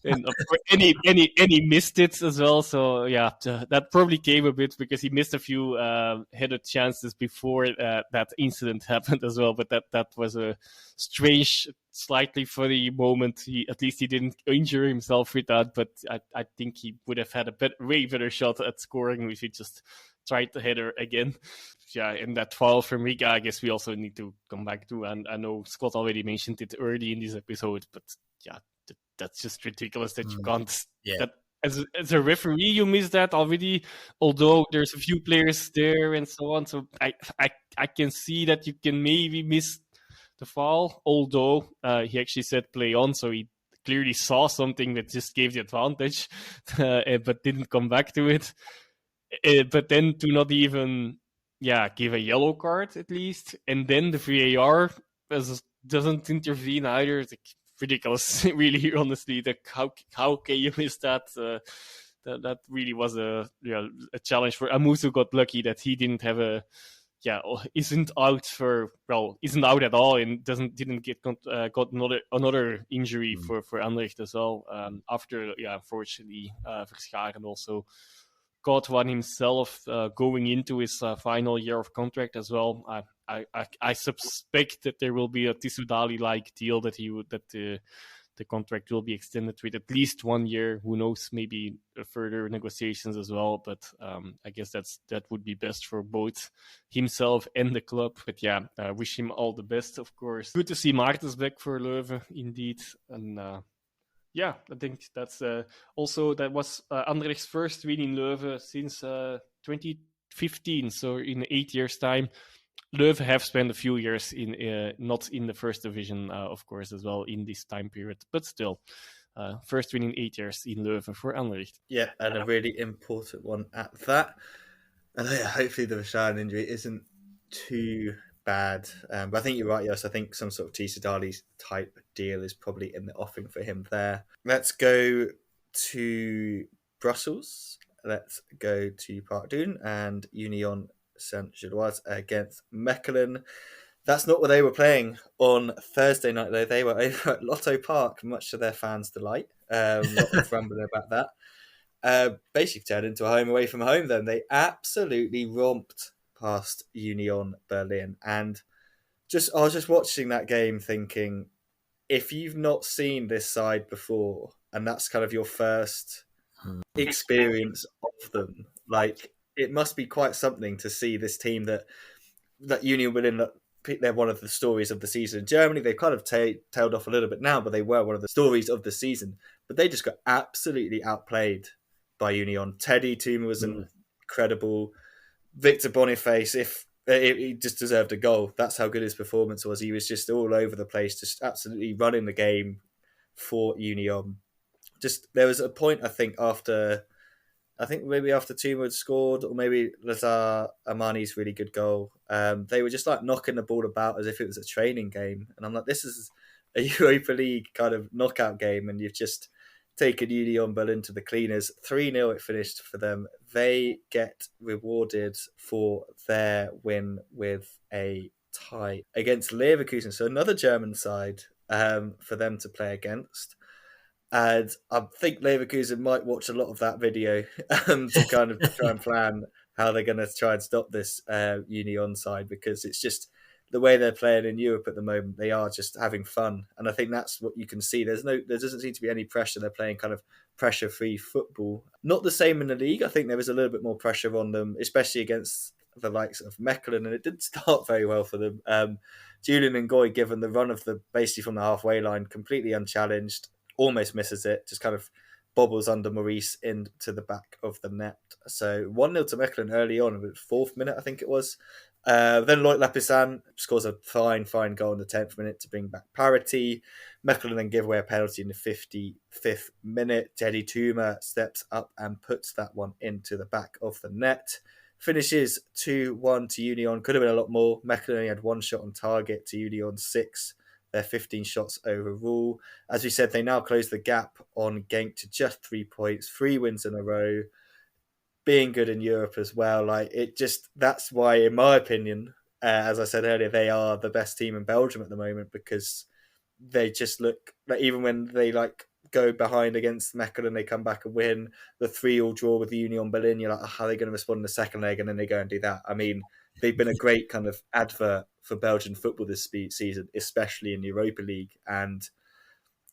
and he missed it as well. So that probably came a bit because he missed a few headed chances before that incident happened as well. But that was a strange, slightly funny moment. He didn't injure himself with that, but I think he would have had a way better shot at scoring if he just tried the header again. And that foul from Riga, I guess we also need to come back to. And I know Scott already mentioned it early in this episode, but that's just ridiculous that you can't. Yeah. That as a referee, you miss that already. Although there's a few players there and so on, so I can see that you can maybe miss the foul. Although he actually said play on, so he clearly saw something that just gave the advantage, but didn't come back to it. But then to not even give a yellow card at least, and then the VAR doesn't intervene either. It's ridiculous, really. Honestly, how can you miss that? That really was a challenge for Amusu. Got lucky that he didn't have isn't out at all, and didn't get got another injury for Anderlecht as well. After unfortunately, Verscharen also got one himself going into his final year of contract as well. I suspect that there will be a Tissoudali-like deal that the contract will be extended with at least 1 year. Who knows? Maybe further negotiations as well. But I guess that would be best for both himself and the club. But I wish him all the best, of course. Good to see Martens back for Leuven, indeed. And Yeah, I think that's also that was Anderlecht's first win in Leuven since 2015. So in 8 years' time, Leuven have spent a few years in not in the first division, of course, as well in this time period, but still, first win in 8 years in Leuven for Anderlecht. Yeah, and a really important one at that. And hopefully the Rashan injury isn't too bad. But I think you're right, yes. I think some sort of Tisadali type deal is probably in the offing for him there. Let's go to Brussels. Let's go to Park Doon and Union Saint-Gilloise against Mechelen. That's not what they were playing on Thursday night, though. They were over at Lotto Park, much to their fans' delight. A lot of grumbling about that. Basically turned into a home away from home then. They absolutely romped past Union Berlin. And I was just watching that game thinking, if you've not seen this side before, and that's kind of your first experience of them, like, it must be quite something to see this team that Union Berlin, they're one of the stories of the season in Germany. They've kind of tailed off a little bit now, but they were one of the stories of the season. But they just got absolutely outplayed by Union. Teddy Tuma was incredible. Victor Boniface, he just deserved a goal. That's how good his performance was. He was just all over the place, just absolutely running the game for Union. Just there was a point, I think maybe after Tuma had scored, or maybe Lazar Amani's really good goal, they were just like knocking the ball about as if it was a training game. And I'm like, this is a Europa League kind of knockout game, and you've just taken Union Berlin to the cleaners. 3-0 it finished for them. They get rewarded for their win with a tie against Leverkusen. So another German side for them to play against. And I think Leverkusen might watch a lot of that video to kind of try and plan how they're going to try and stop this Union side, because it's just the way they're playing in Europe at the moment. They are just having fun, and I think that's what you can see. There doesn't seem to be any pressure. They're playing kind of pressure-free football. Not the same in the league. I think there was a little bit more pressure on them, especially against the likes of Mechelen, and it didn't start very well for them. Julian Ngoy, given the run of basically from the halfway line, completely unchallenged, almost misses it, just kind of bobbles under Maurice into the back of the net. So 1-0 to Mechelen early on, in the 4th minute, I think it was. Then Loic Lapissan scores a fine goal in the 10th minute to bring back parity. Mechelen then give away a penalty in the 55th minute. Teddy Tuma steps up and puts that one into the back of the net. Finishes 2-1 to Union. Could have been a lot more. Mechelen only had 1 shot on target to Union 6. They're 15 shots overall. As we said, they now close the gap on Genk to just 3 points, 3 wins in a row, being good in Europe as well. That's why, in my opinion, as I said earlier, they are the best team in Belgium at the moment, because they just look like, even when they go behind against Mechelen and they come back and win, the 3-3 draw with the Union Berlin, you're like, how are they going to respond in the second leg? And then they go and do that. I mean, they've been a great kind of advert for Belgian football this season, especially in the Europa League. And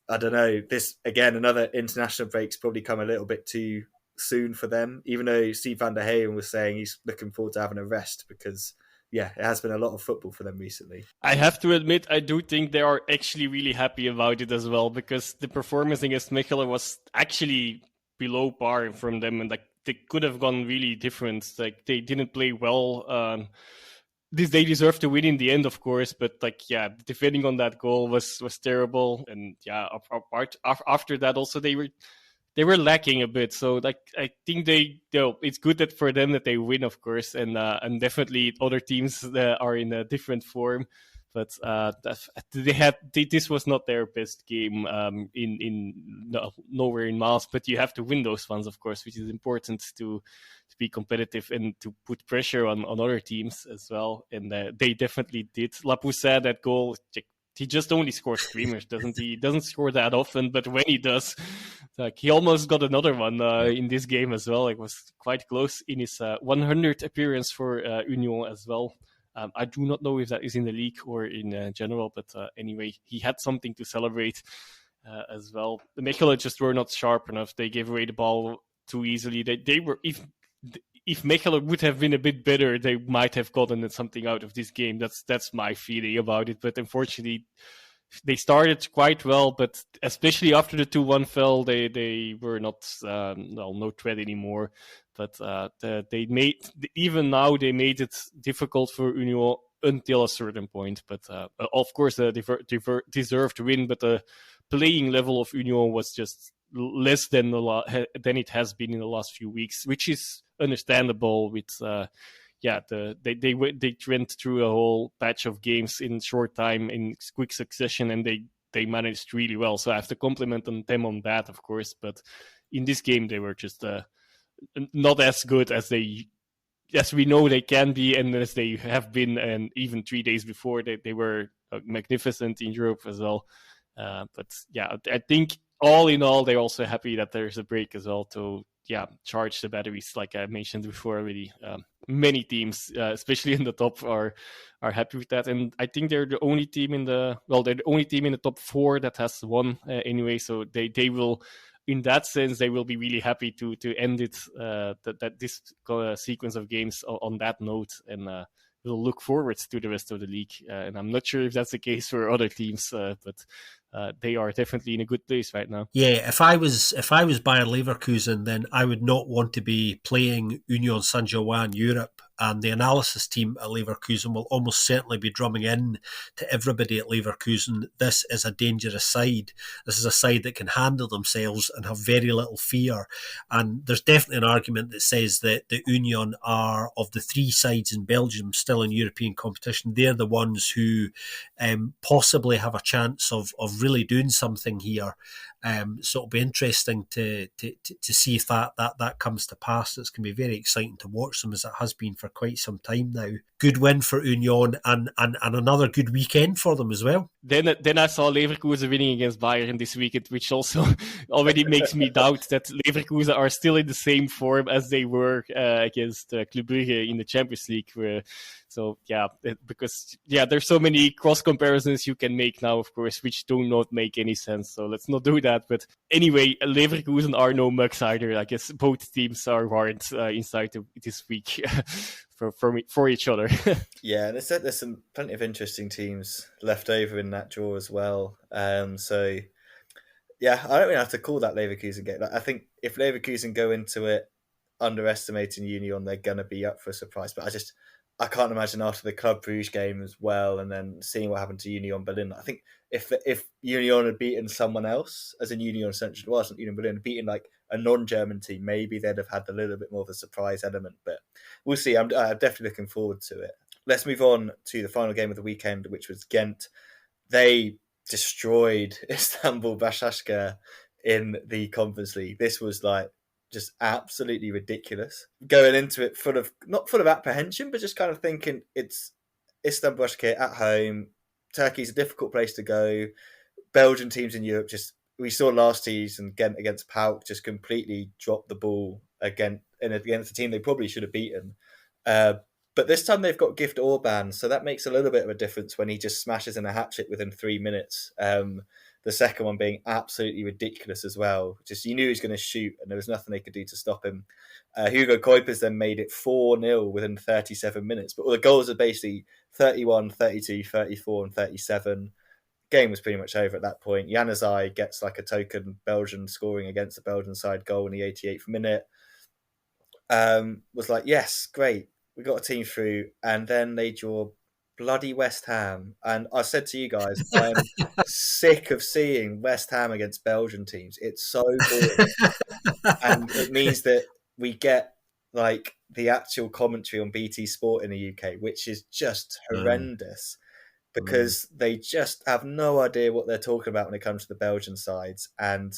I don't know, this, again, another international break's probably come a little bit too soon for them, even though Steve van der Heyen was saying he's looking forward to having a rest, because it has been a lot of football for them recently. I have to admit, I do think they are actually really happy about it as well, because the performance against Mechelen was actually below par from them, and they could have gone really different. They didn't play well. They deserve to win in the end, of course, but defending on that goal was terrible. And after that, also they were lacking a bit. So I think it's good that for them that they win, of course, and definitely other teams that are in a different form. But this was not their best game nowhere in miles. But you have to win those ones, of course, which is important to be competitive and to put pressure on other teams as well. And they definitely did. Lapoussin, that goal, he just only scores screamers, doesn't he? He doesn't score that often, but when he does, he almost got another one in this game as well. It was quite close in his 100th appearance for Union as well. I do not know if that is in the league or in general, but anyway, he had something to celebrate as well. The Mechelen just were not sharp enough. They gave away the ball too easily. They were, if Mechelen would have been a bit better, they might have gotten something out of this game. That's my feeling about it. But unfortunately, they started quite well, but especially after the 2-1 fell, they were not no threat anymore. But they made, even now they made it difficult for Union until a certain point. But of course, a deserved win, but the playing level of Union was just less than than it has been in the last few weeks, which is understandable. With they went through a whole patch of games in short time in quick succession, and they managed really well. So I have to compliment them on that, of course. But in this game, they were just not as good as we know they can be, and as they have been, and even 3 days before they were magnificent in Europe as well. But yeah, I think all in all, they're also happy that there's a break as well to charge the batteries, like I mentioned before already. Many teams, especially in the top, are happy with that, and I think they're the only team in the top 4 that has won anyway. So they will, in that sense, they will be really happy to end it that this sequence of games on that note, and we'll look forward to the rest of the league. And I'm not sure if that's the case for other teams, but they are definitely in a good place right now. Yeah, if I was Bayer Leverkusen, then I would not want to be playing Union Saint-Gilloise in Europe. And the analysis team at Leverkusen will almost certainly be drumming in to everybody at Leverkusen, this is a dangerous side. This is a side that can handle themselves and have very little fear. And there's definitely an argument that says that the Union are, of the 3 sides in Belgium still in European competition, they're the ones who possibly have a chance of really doing something here. So it'll be interesting to see if that comes to pass. It's going to be very exciting to watch them, as it has been for quite some time now. Good win for Union, and another good weekend for them as well. Then I saw Leverkusen winning against Bayern this weekend, which also already makes me doubt that Leverkusen are still in the same form as they were against Club Brugge in the Champions League. So because there's so many cross comparisons you can make now, of course, which do not make any sense. So let's not do that. But anyway, Leverkusen are no mugs either. I guess both teams aren't inside this week for each other. Yeah, and there's some plenty of interesting teams left over in that draw as well. So yeah, I don't really have to call that Leverkusen game. I think if Leverkusen go into it underestimating Union, they're going to be up for a surprise. But I can't imagine after the Club Brugge game as well, and then seeing what happened to Union Berlin. I think if Union had beaten someone else, as in Union Central wasn't Union Berlin, beaten like a non-German team, maybe they'd have had a little bit more of a surprise element. But we'll see. I'm definitely looking forward to it. Let's move on to the final game of the weekend, which was Ghent. They destroyed Istanbul Başakşehir in the Conference League. This was like just absolutely ridiculous. Going into it not full of apprehension, but just kind of thinking it's Istanbul Başakşehir at home. Turkey's a difficult place to go. Belgian teams in Europe, we saw last season Ghent against PAOK just completely drop the ball against a team they probably should have beaten. But this time they've got Gift Orban, so that makes a little bit of a difference when he just smashes in a hat-trick within 3 minutes. The second one being absolutely ridiculous as well. Just you knew he was going to shoot, and there was nothing they could do to stop him. Hugo Kuipers then made it 4-0 within 37 minutes. But all the goals are basically 31, 32, 34, and 37. Game was pretty much over at that point. Januzaj gets like a token Belgian scoring against the Belgian side goal in the 88th minute. Was like, yes, great. We got a team through, and then they draw bloody West Ham. And I said to you guys, I'm sick of seeing West Ham against Belgian teams. It's so boring. And it means that we get like the actual commentary on BT Sport in the UK, which is just horrendous because they just have no idea what they're talking about when it comes to the Belgian sides. And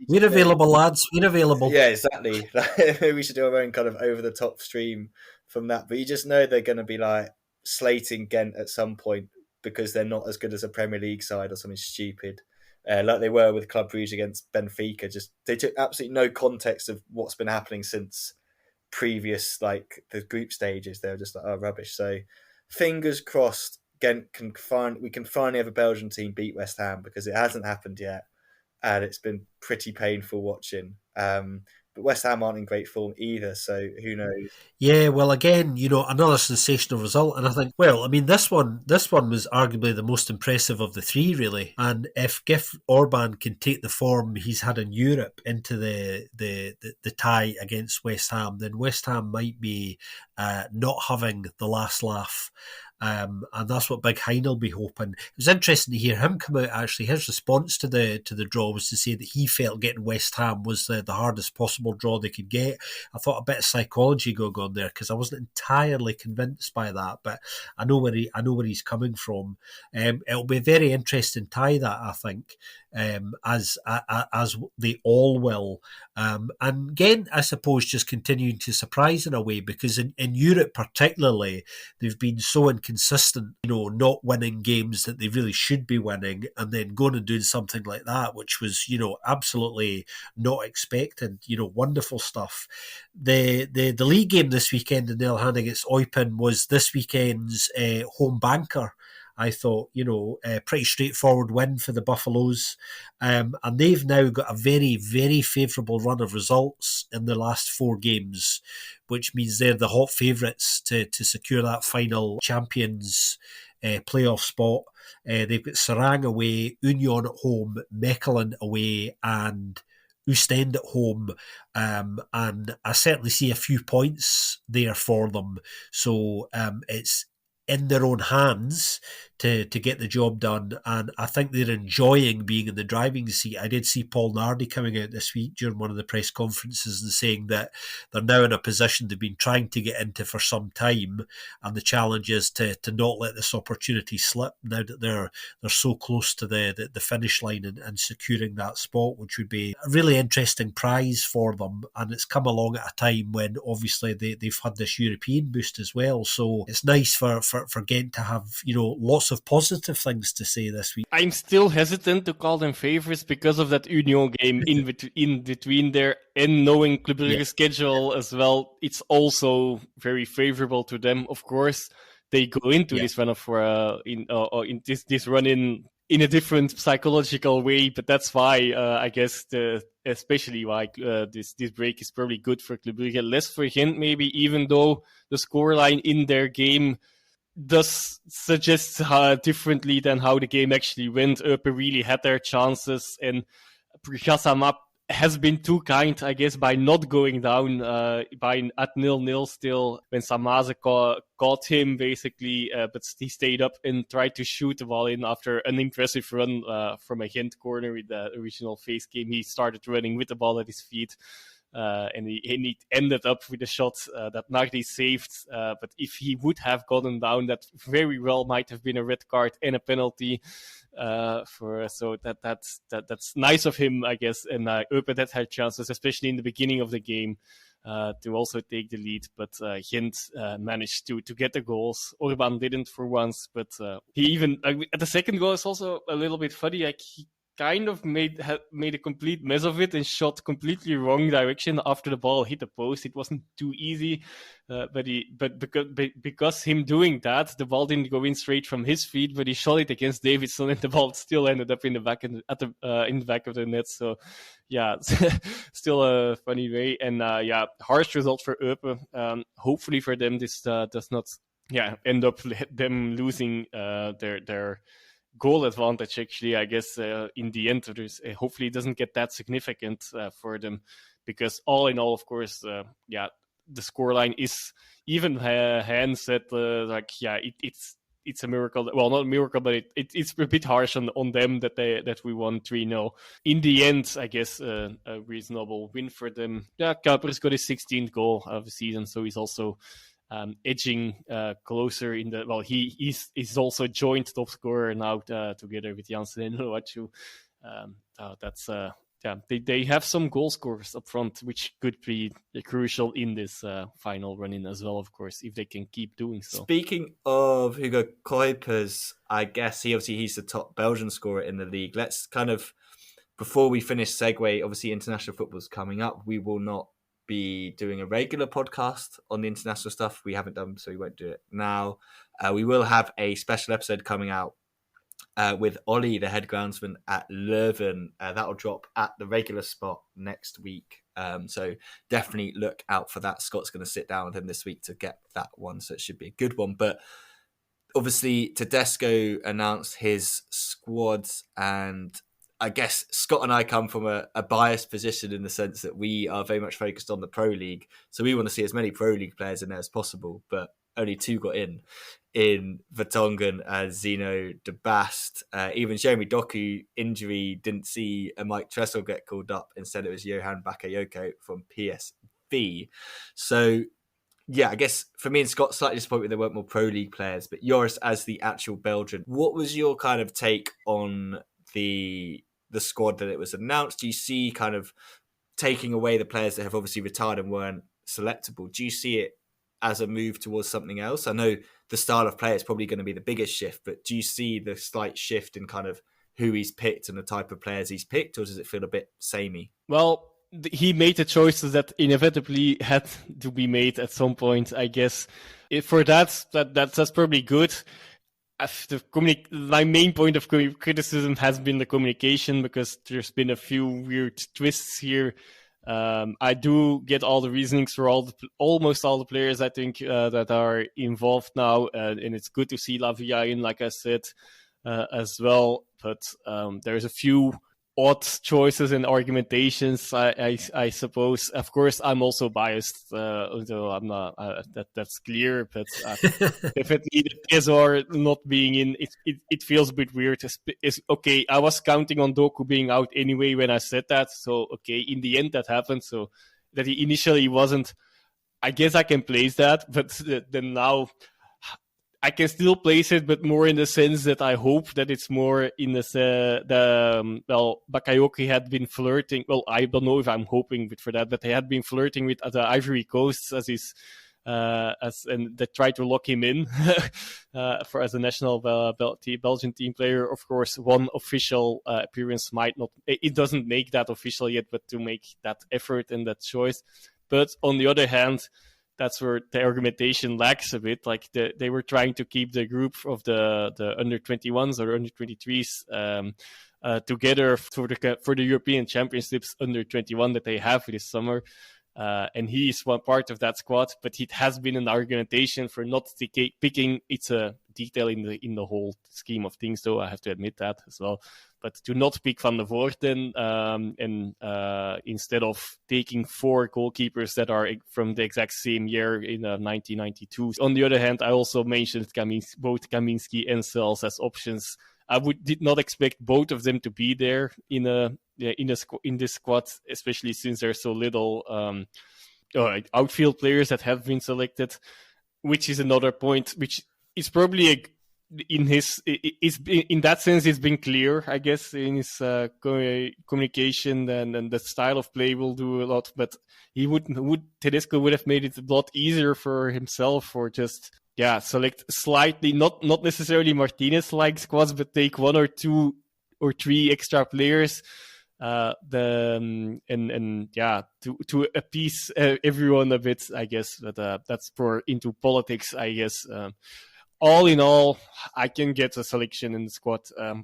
we're available, lads. We're available. Yeah, exactly. We should do our own kind of over-the-top stream from that. But you just know they're going to be like slating Ghent at some point because they're not as good as a Premier League side or something stupid. Like they were with Club Brugge against Benfica. They took absolutely no context of what's been happening since previous, like the group stages. They were just like, oh, rubbish. So fingers crossed we can finally have a Belgian team beat West Ham because it hasn't happened yet. And it's been pretty painful watching. But West Ham aren't in great form either, so who knows? Yeah, well, again, another sensational result, and I think, well, I mean, this one was arguably the most impressive of the three, really. And if Gif Orban can take the form he's had in Europe into the tie against West Ham, then West Ham might be not having the last laugh. And that's what Big Hein will be hoping. It was interesting to hear him come out. Actually, his response to the draw was to say that he felt getting West Ham was the hardest possible draw they could get. I thought a bit of psychology going on there because I wasn't entirely convinced by that, but I know where he's coming from. It'll be a very interesting tie, that I think. As they all will, and again, I suppose just continuing to surprise in a way, because in Europe particularly, they've been so inconsistent, not winning games that they really should be winning, and then going and doing something like that, which was, absolutely not expected. Wonderful stuff. The league game this weekend in the hand against Eupen was this weekend's home banker. I thought, a pretty straightforward win for the Buffaloes. And they've now got a very, very favourable run of results in the last 4 games, which means they're the hot favourites to secure that final Champions playoff spot. They've got Sarang away, Union at home, Mechelen away, and Oostende at home, and I certainly see a few points there for them. So it's in their own hands to get the job done, and I think they're enjoying being in the driving seat. I did see Paul Nardi coming out this week during one of the press conferences and saying that they're now in a position they've been trying to get into for some time, and the challenge is to not let this opportunity slip now that they're so close to the finish line and securing that spot, which would be a really interesting prize for them. And it's come along at a time when obviously they've had this European boost as well, so it's nice for Ghent to have lots of positive things to say this week. I'm still hesitant to call them favourites because of that Union game in between there, and knowing Club Brugge's schedule as well. It's also very favourable to them. Of course, they go into this run in this run in a different psychological way, but that's why I guess especially why this break is probably good for Club Brugge, less for Ghent maybe, even though the scoreline in their game does suggest differently than how the game actually went. Eupen really had their chances, and Brugge has been too kind, I guess, by not going down by at 0-0 still when Samaze caught him basically, but he stayed up and tried to shoot the ball in after an impressive run from a Ghent corner in the original face game. He started running with the ball at his feet. And he ended up with a shot that Nardi saved. But if he would have gotten down, that very well might have been a red card and a penalty. So that's nice of him, I guess. And Eupen had chances, especially in the beginning of the game, to also take the lead. But Ghent managed to get the goals. Orban didn't for once, but he even at the second goal is also a little bit funny. Like he kind of made a complete mess of it and shot completely wrong direction after the ball hit the post. It wasn't too easy, but because him doing that, the ball didn't go in straight from his feet, but he shot it against Davidson, and the ball still ended up in the back in the back of the net. So yeah, still a funny way, and harsh result for Eupen. Hopefully for them, this does not end up them losing their goal advantage. Actually, I guess in the end, hopefully it doesn't get that significant for them, because all in all, of course, the scoreline is even. Hans said it's a miracle. Well, not a miracle, but it's a bit harsh on them that we won 3-0. In the end, I guess a reasonable win for them. Yeah, Kuipers got his 16th goal of the season, so he's also edging closer in the. Well, he's also joint top scorer now together with Janssen and Oluwachu. That's they have some goal scorers up front, which could be crucial in this final run-in as well, of course, if they can keep doing so. Speaking of Hugo Kuipers, I guess he's the top Belgian scorer in the league. Let's kind of, before we finish, segue. Obviously, international football's coming up. We will not be doing a regular podcast on the international stuff. We haven't done, so we won't do it now. We will have a special episode coming out with Ollie, the head groundsman at Leuven. That'll drop at the regular spot next week. So definitely look out for that. Scott's going to sit down with him this week to get that one, so it should be a good one. But obviously, Tedesco announced his squad, and I guess Scott and I come from a biased position in the sense that we are very much focused on the Pro League. So we want to see as many Pro League players in there as possible, but only 2 got in Vertonghen as Zeno de Bast. Even Jeremy Doku injury didn't see a Mike Tressel get called up. Instead, it was Johan Bakayoko from PSV. So, yeah, I guess for me and Scott, slightly disappointed there weren't more Pro League players. But Joris, as the actual Belgian, what was your kind of take on the squad that it was announced? Do you see kind of taking away the players that have obviously retired and weren't selectable? Do you see it as a move towards something else? I know the style of play is probably going to be the biggest shift, but do you see the slight shift in kind of who he's picked and the type of players he's picked, or does it feel a bit samey? Well, he made the choices that inevitably had to be made at some point, I guess. For that's probably good. My main point of criticism has been the communication, because there's been a few weird twists here. I do get all the reasonings for almost all the players, I think, that are involved now, and it's good to see Lavia in, like I said, as well. But there's a few odd choices and argumentations, I suppose. Of course, I'm also biased, although I'm not. That's clear. But definitely the PSR not being in, it feels a bit weird. It's okay. I was counting on Doku being out anyway when I said that. So okay, in the end that happened. So that he initially wasn't. I guess I can place that, but then now I can still place it, but more in the sense that I hope that it's more in Bakayoko had been flirting. Well, I don't know if I'm hoping for that, but they had been flirting with the Ivory Coast and they tried to lock him in as a national Belgian team player. Of course, one official appearance might not. It doesn't make that official yet, but to make that effort and that choice. But on the other hand, that's where the argumentation lacks a bit. Like they were trying to keep the group of the under 21s or under 23s together for the European Championships under 21 that they have this summer. And he is one part of that squad, but it has been an argumentation for not picking. It's a detail in the whole scheme of things, though, I have to admit that as well. But to not pick Van der Voorten and instead of taking 4 goalkeepers that are from the exact same year in 1992. On the other hand, I also mentioned both Kaminski and Sels as options. I did not expect both of them to be there in this squad, especially since there's so little outfield players that have been selected, which is another point, which is probably in that sense it's been clear, I guess, in his communication, and the style of play will do a lot. But Tedesco would have made it a lot easier for himself, or just select slightly, not necessarily Martinez-like squads, but take 1 or 2 or 3 extra players, to appease everyone a bit, I guess. But that's into politics, I guess. All in all, I can get a selection in the squad, I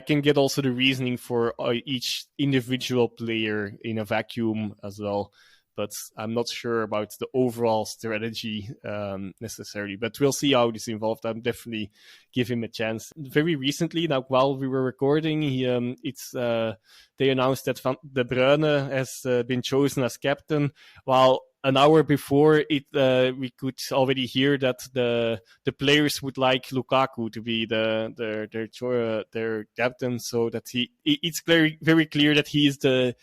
can get also the reasoning for each individual player in a vacuum as well. But I'm not sure about the overall strategy necessarily. But we'll see how this involved. I'm definitely give him a chance. Very recently, now while we were recording, they announced that Van de Bruyne has been chosen as captain, while an hour before we could already hear that the players would like Lukaku to be their captain, so that it's very, very clear that he's the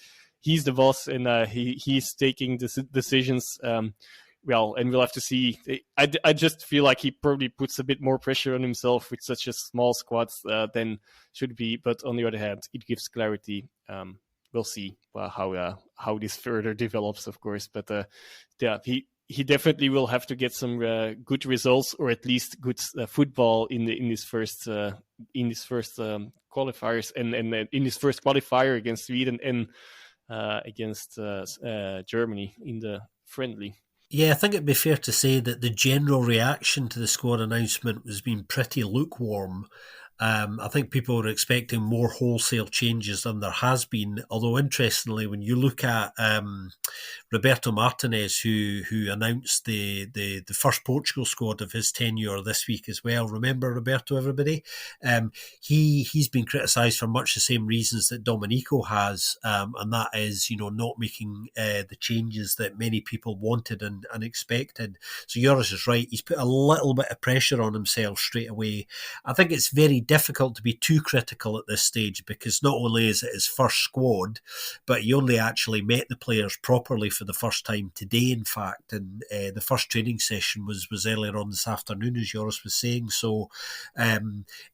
boss, and he's taking decisions. And we'll have to see. I just feel like he probably puts a bit more pressure on himself with such a small squad than should be. But on the other hand, it gives clarity. We'll see how this further develops, of course. But he definitely will have to get some good results, or at least good football in this first qualifiers, and in this first qualifier against Sweden and against Germany in the friendly. Yeah, I think it'd be fair to say that the general reaction to the squad announcement has been pretty lukewarm. I think people were expecting more wholesale changes than there has been. Although, interestingly, when you look at Roberto Martinez, who announced the first Portugal squad of his tenure this week as well. Remember Roberto, everybody? He's been criticised for much the same reasons that Domenico has, and that is, not making the changes that many people wanted and expected. So Joris is right. He's put a little bit of pressure on himself straight away. I think it's very difficult to be too critical at this stage, because not only is it his first squad, but he only actually met the players properly for the first time today, in fact, and the first training session was earlier on this afternoon, as Joris was saying. So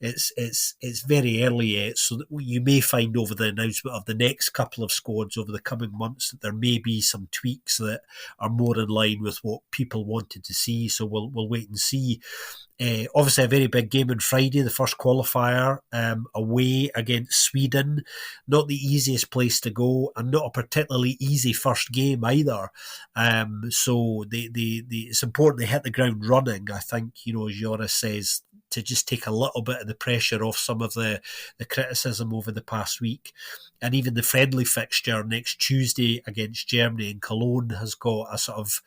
it's very early yet, so that you may find over the announcement of the next couple of squads over the coming months that there may be some tweaks that are more in line with what people wanted to see. So we'll wait and see. Obviously, a very big game on Friday, the first qualifier, away against Sweden. Not the easiest place to go, and not a particularly easy first game either. So it's important they hit the ground running. I think, as Joris says, to just take a little bit of the pressure off some of the criticism over the past week. And even the friendly fixture next Tuesday against Germany in Cologne has got a sort of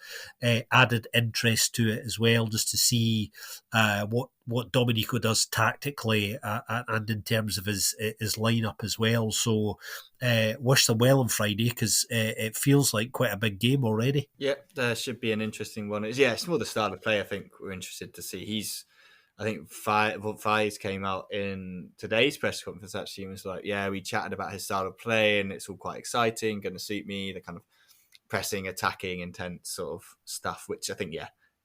added interest to it as well, just to see what Domenico does tactically and in terms of his lineup as well. So wish them well on Friday, because it feels like quite a big game already. Yeah, there should be an interesting one. It's more the style of play I think we're interested to see. I think Fies came out in today's press conference actually and was like, yeah, we chatted about his style of play and it's all quite exciting, going to suit me, the kind of pressing, attacking, intense sort of stuff, which I think,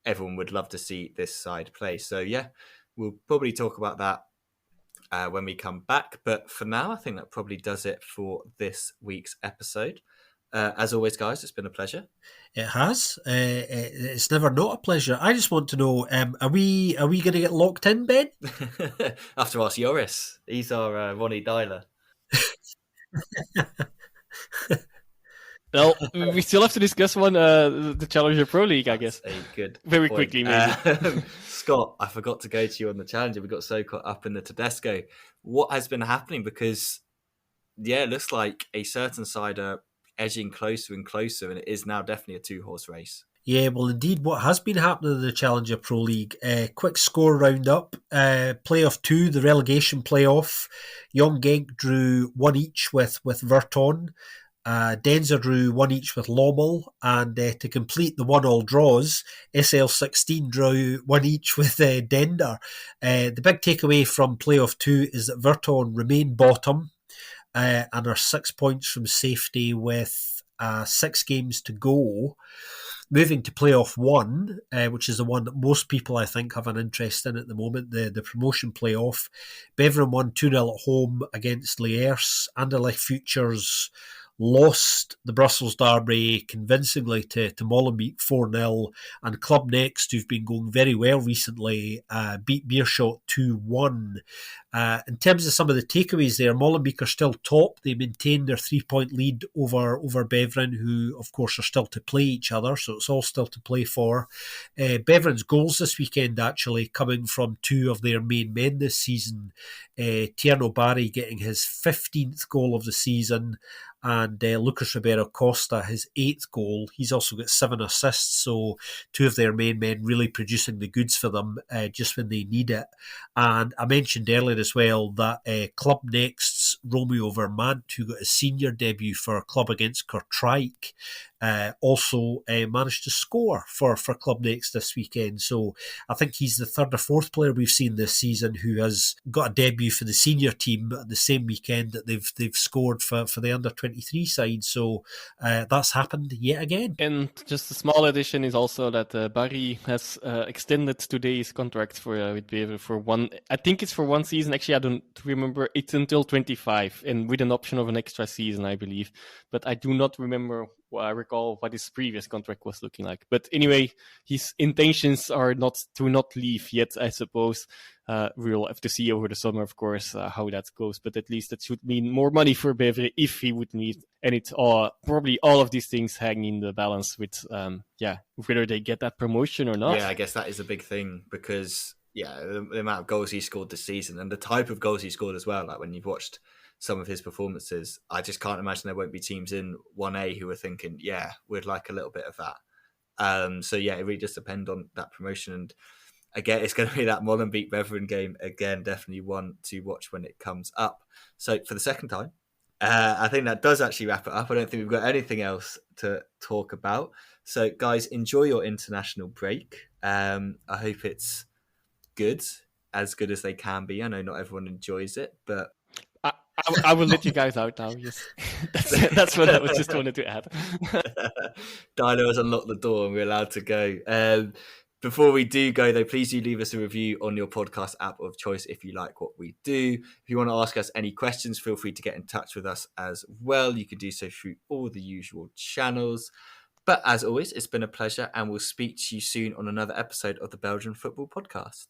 everyone would love to see this side play. So, we'll probably talk about that when we come back. But for now, I think that probably does it for this week's episode. As always, guys, it's been a pleasure. It has. It's never not a pleasure. I just want to know: are we going to get locked in, Ben? After us, Joris. He's our Ronnie Dyler. Well, we still have to discuss the Challenger Pro League, I guess. A good very point. Quickly, maybe. Scott, I forgot to go to you on the Challenger. We got so caught up in the Tedesco. What has been happening? Because, it looks like a certain side are edging closer and closer, and it is now definitely a 2-horse race. Yeah, well, indeed, what has been happening in the Challenger Pro League? Quick score roundup. Playoff 2, the relegation playoff. Young Genk drew 1 each with Verton. Denzer drew 1 each with Lommel, and to complete the 1-1 draws, SL16 drew 1 each with Dender. The big takeaway from playoff 2 is that Verton remain bottom and are 6 points from safety with 6 games to go. Moving to playoff 1, which is the one that most people, I think, have an interest in at the moment, the promotion playoff. Beveren won 2-0 at home against Lierse. Anderlecht Futures lost the Brussels derby convincingly to Molenbeek 4-0, and Club Next, who've been going very well recently, beat Beerschot 2-1. In terms of some of the takeaways there, Molenbeek are still top. They maintain their 3-point lead over Beveren, who of course are still to play each other, so it's all still to play for. Beveren's goals this weekend actually coming from 2 of their main men this season. Tierno Barry getting his 15th goal of the season, and Lucas Ribeiro Costa, his 8th goal. He's also got 7 assists, so 2 of their main men really producing the goods for them just when they need it. And I mentioned earlier as well that Club Next's Romeo Vermont, who got his senior debut for a club against Kortrijk, also managed to score for Club Next this weekend. So I think he's the 3rd or 4th player we've seen this season who has got a debut for the senior team the same weekend that they've scored for the under-23 side. So that's happened yet again. And just a small addition is also that Barry has extended today's contract with Bever for 1. I think it's for 1 season. Actually, I don't remember. It's until 25 and with an option of an extra season, I believe. But I do not recall what his previous contract was looking like. But anyway, his intentions are not to not leave yet, I suppose. We'll have to see over the summer, of course, how that goes. But at least that should mean more money for Bevere if he would need. And it's probably all of these things hang in the balance with, whether they get that promotion or not. Yeah, I guess that is a big thing because, the amount of goals he scored this season and the type of goals he scored as well. Like when you've watched some of his performances, I just can't imagine there won't be teams in 1A who are thinking, we'd like a little bit of that. It really just depends on that promotion. And again, it's going to be that Molenbeek Beveren game. Again, definitely one to watch when it comes up. So for the second time, I think that does actually wrap it up. I don't think we've got anything else to talk about. So guys, enjoy your international break. I hope it's good, as good as they can be. I know not everyone enjoys it, but I will let you guys out now. Yes, that's what I was just wanted to add. Dino has unlocked the door and we're allowed to go. Before we do go, though, please do leave us a review on your podcast app of choice if you like what we do. If you want to ask us any questions, feel free to get in touch with us as well. You can do so through all the usual channels. But as always, it's been a pleasure, and we'll speak to you soon on another episode of the Belgian Football Podcast.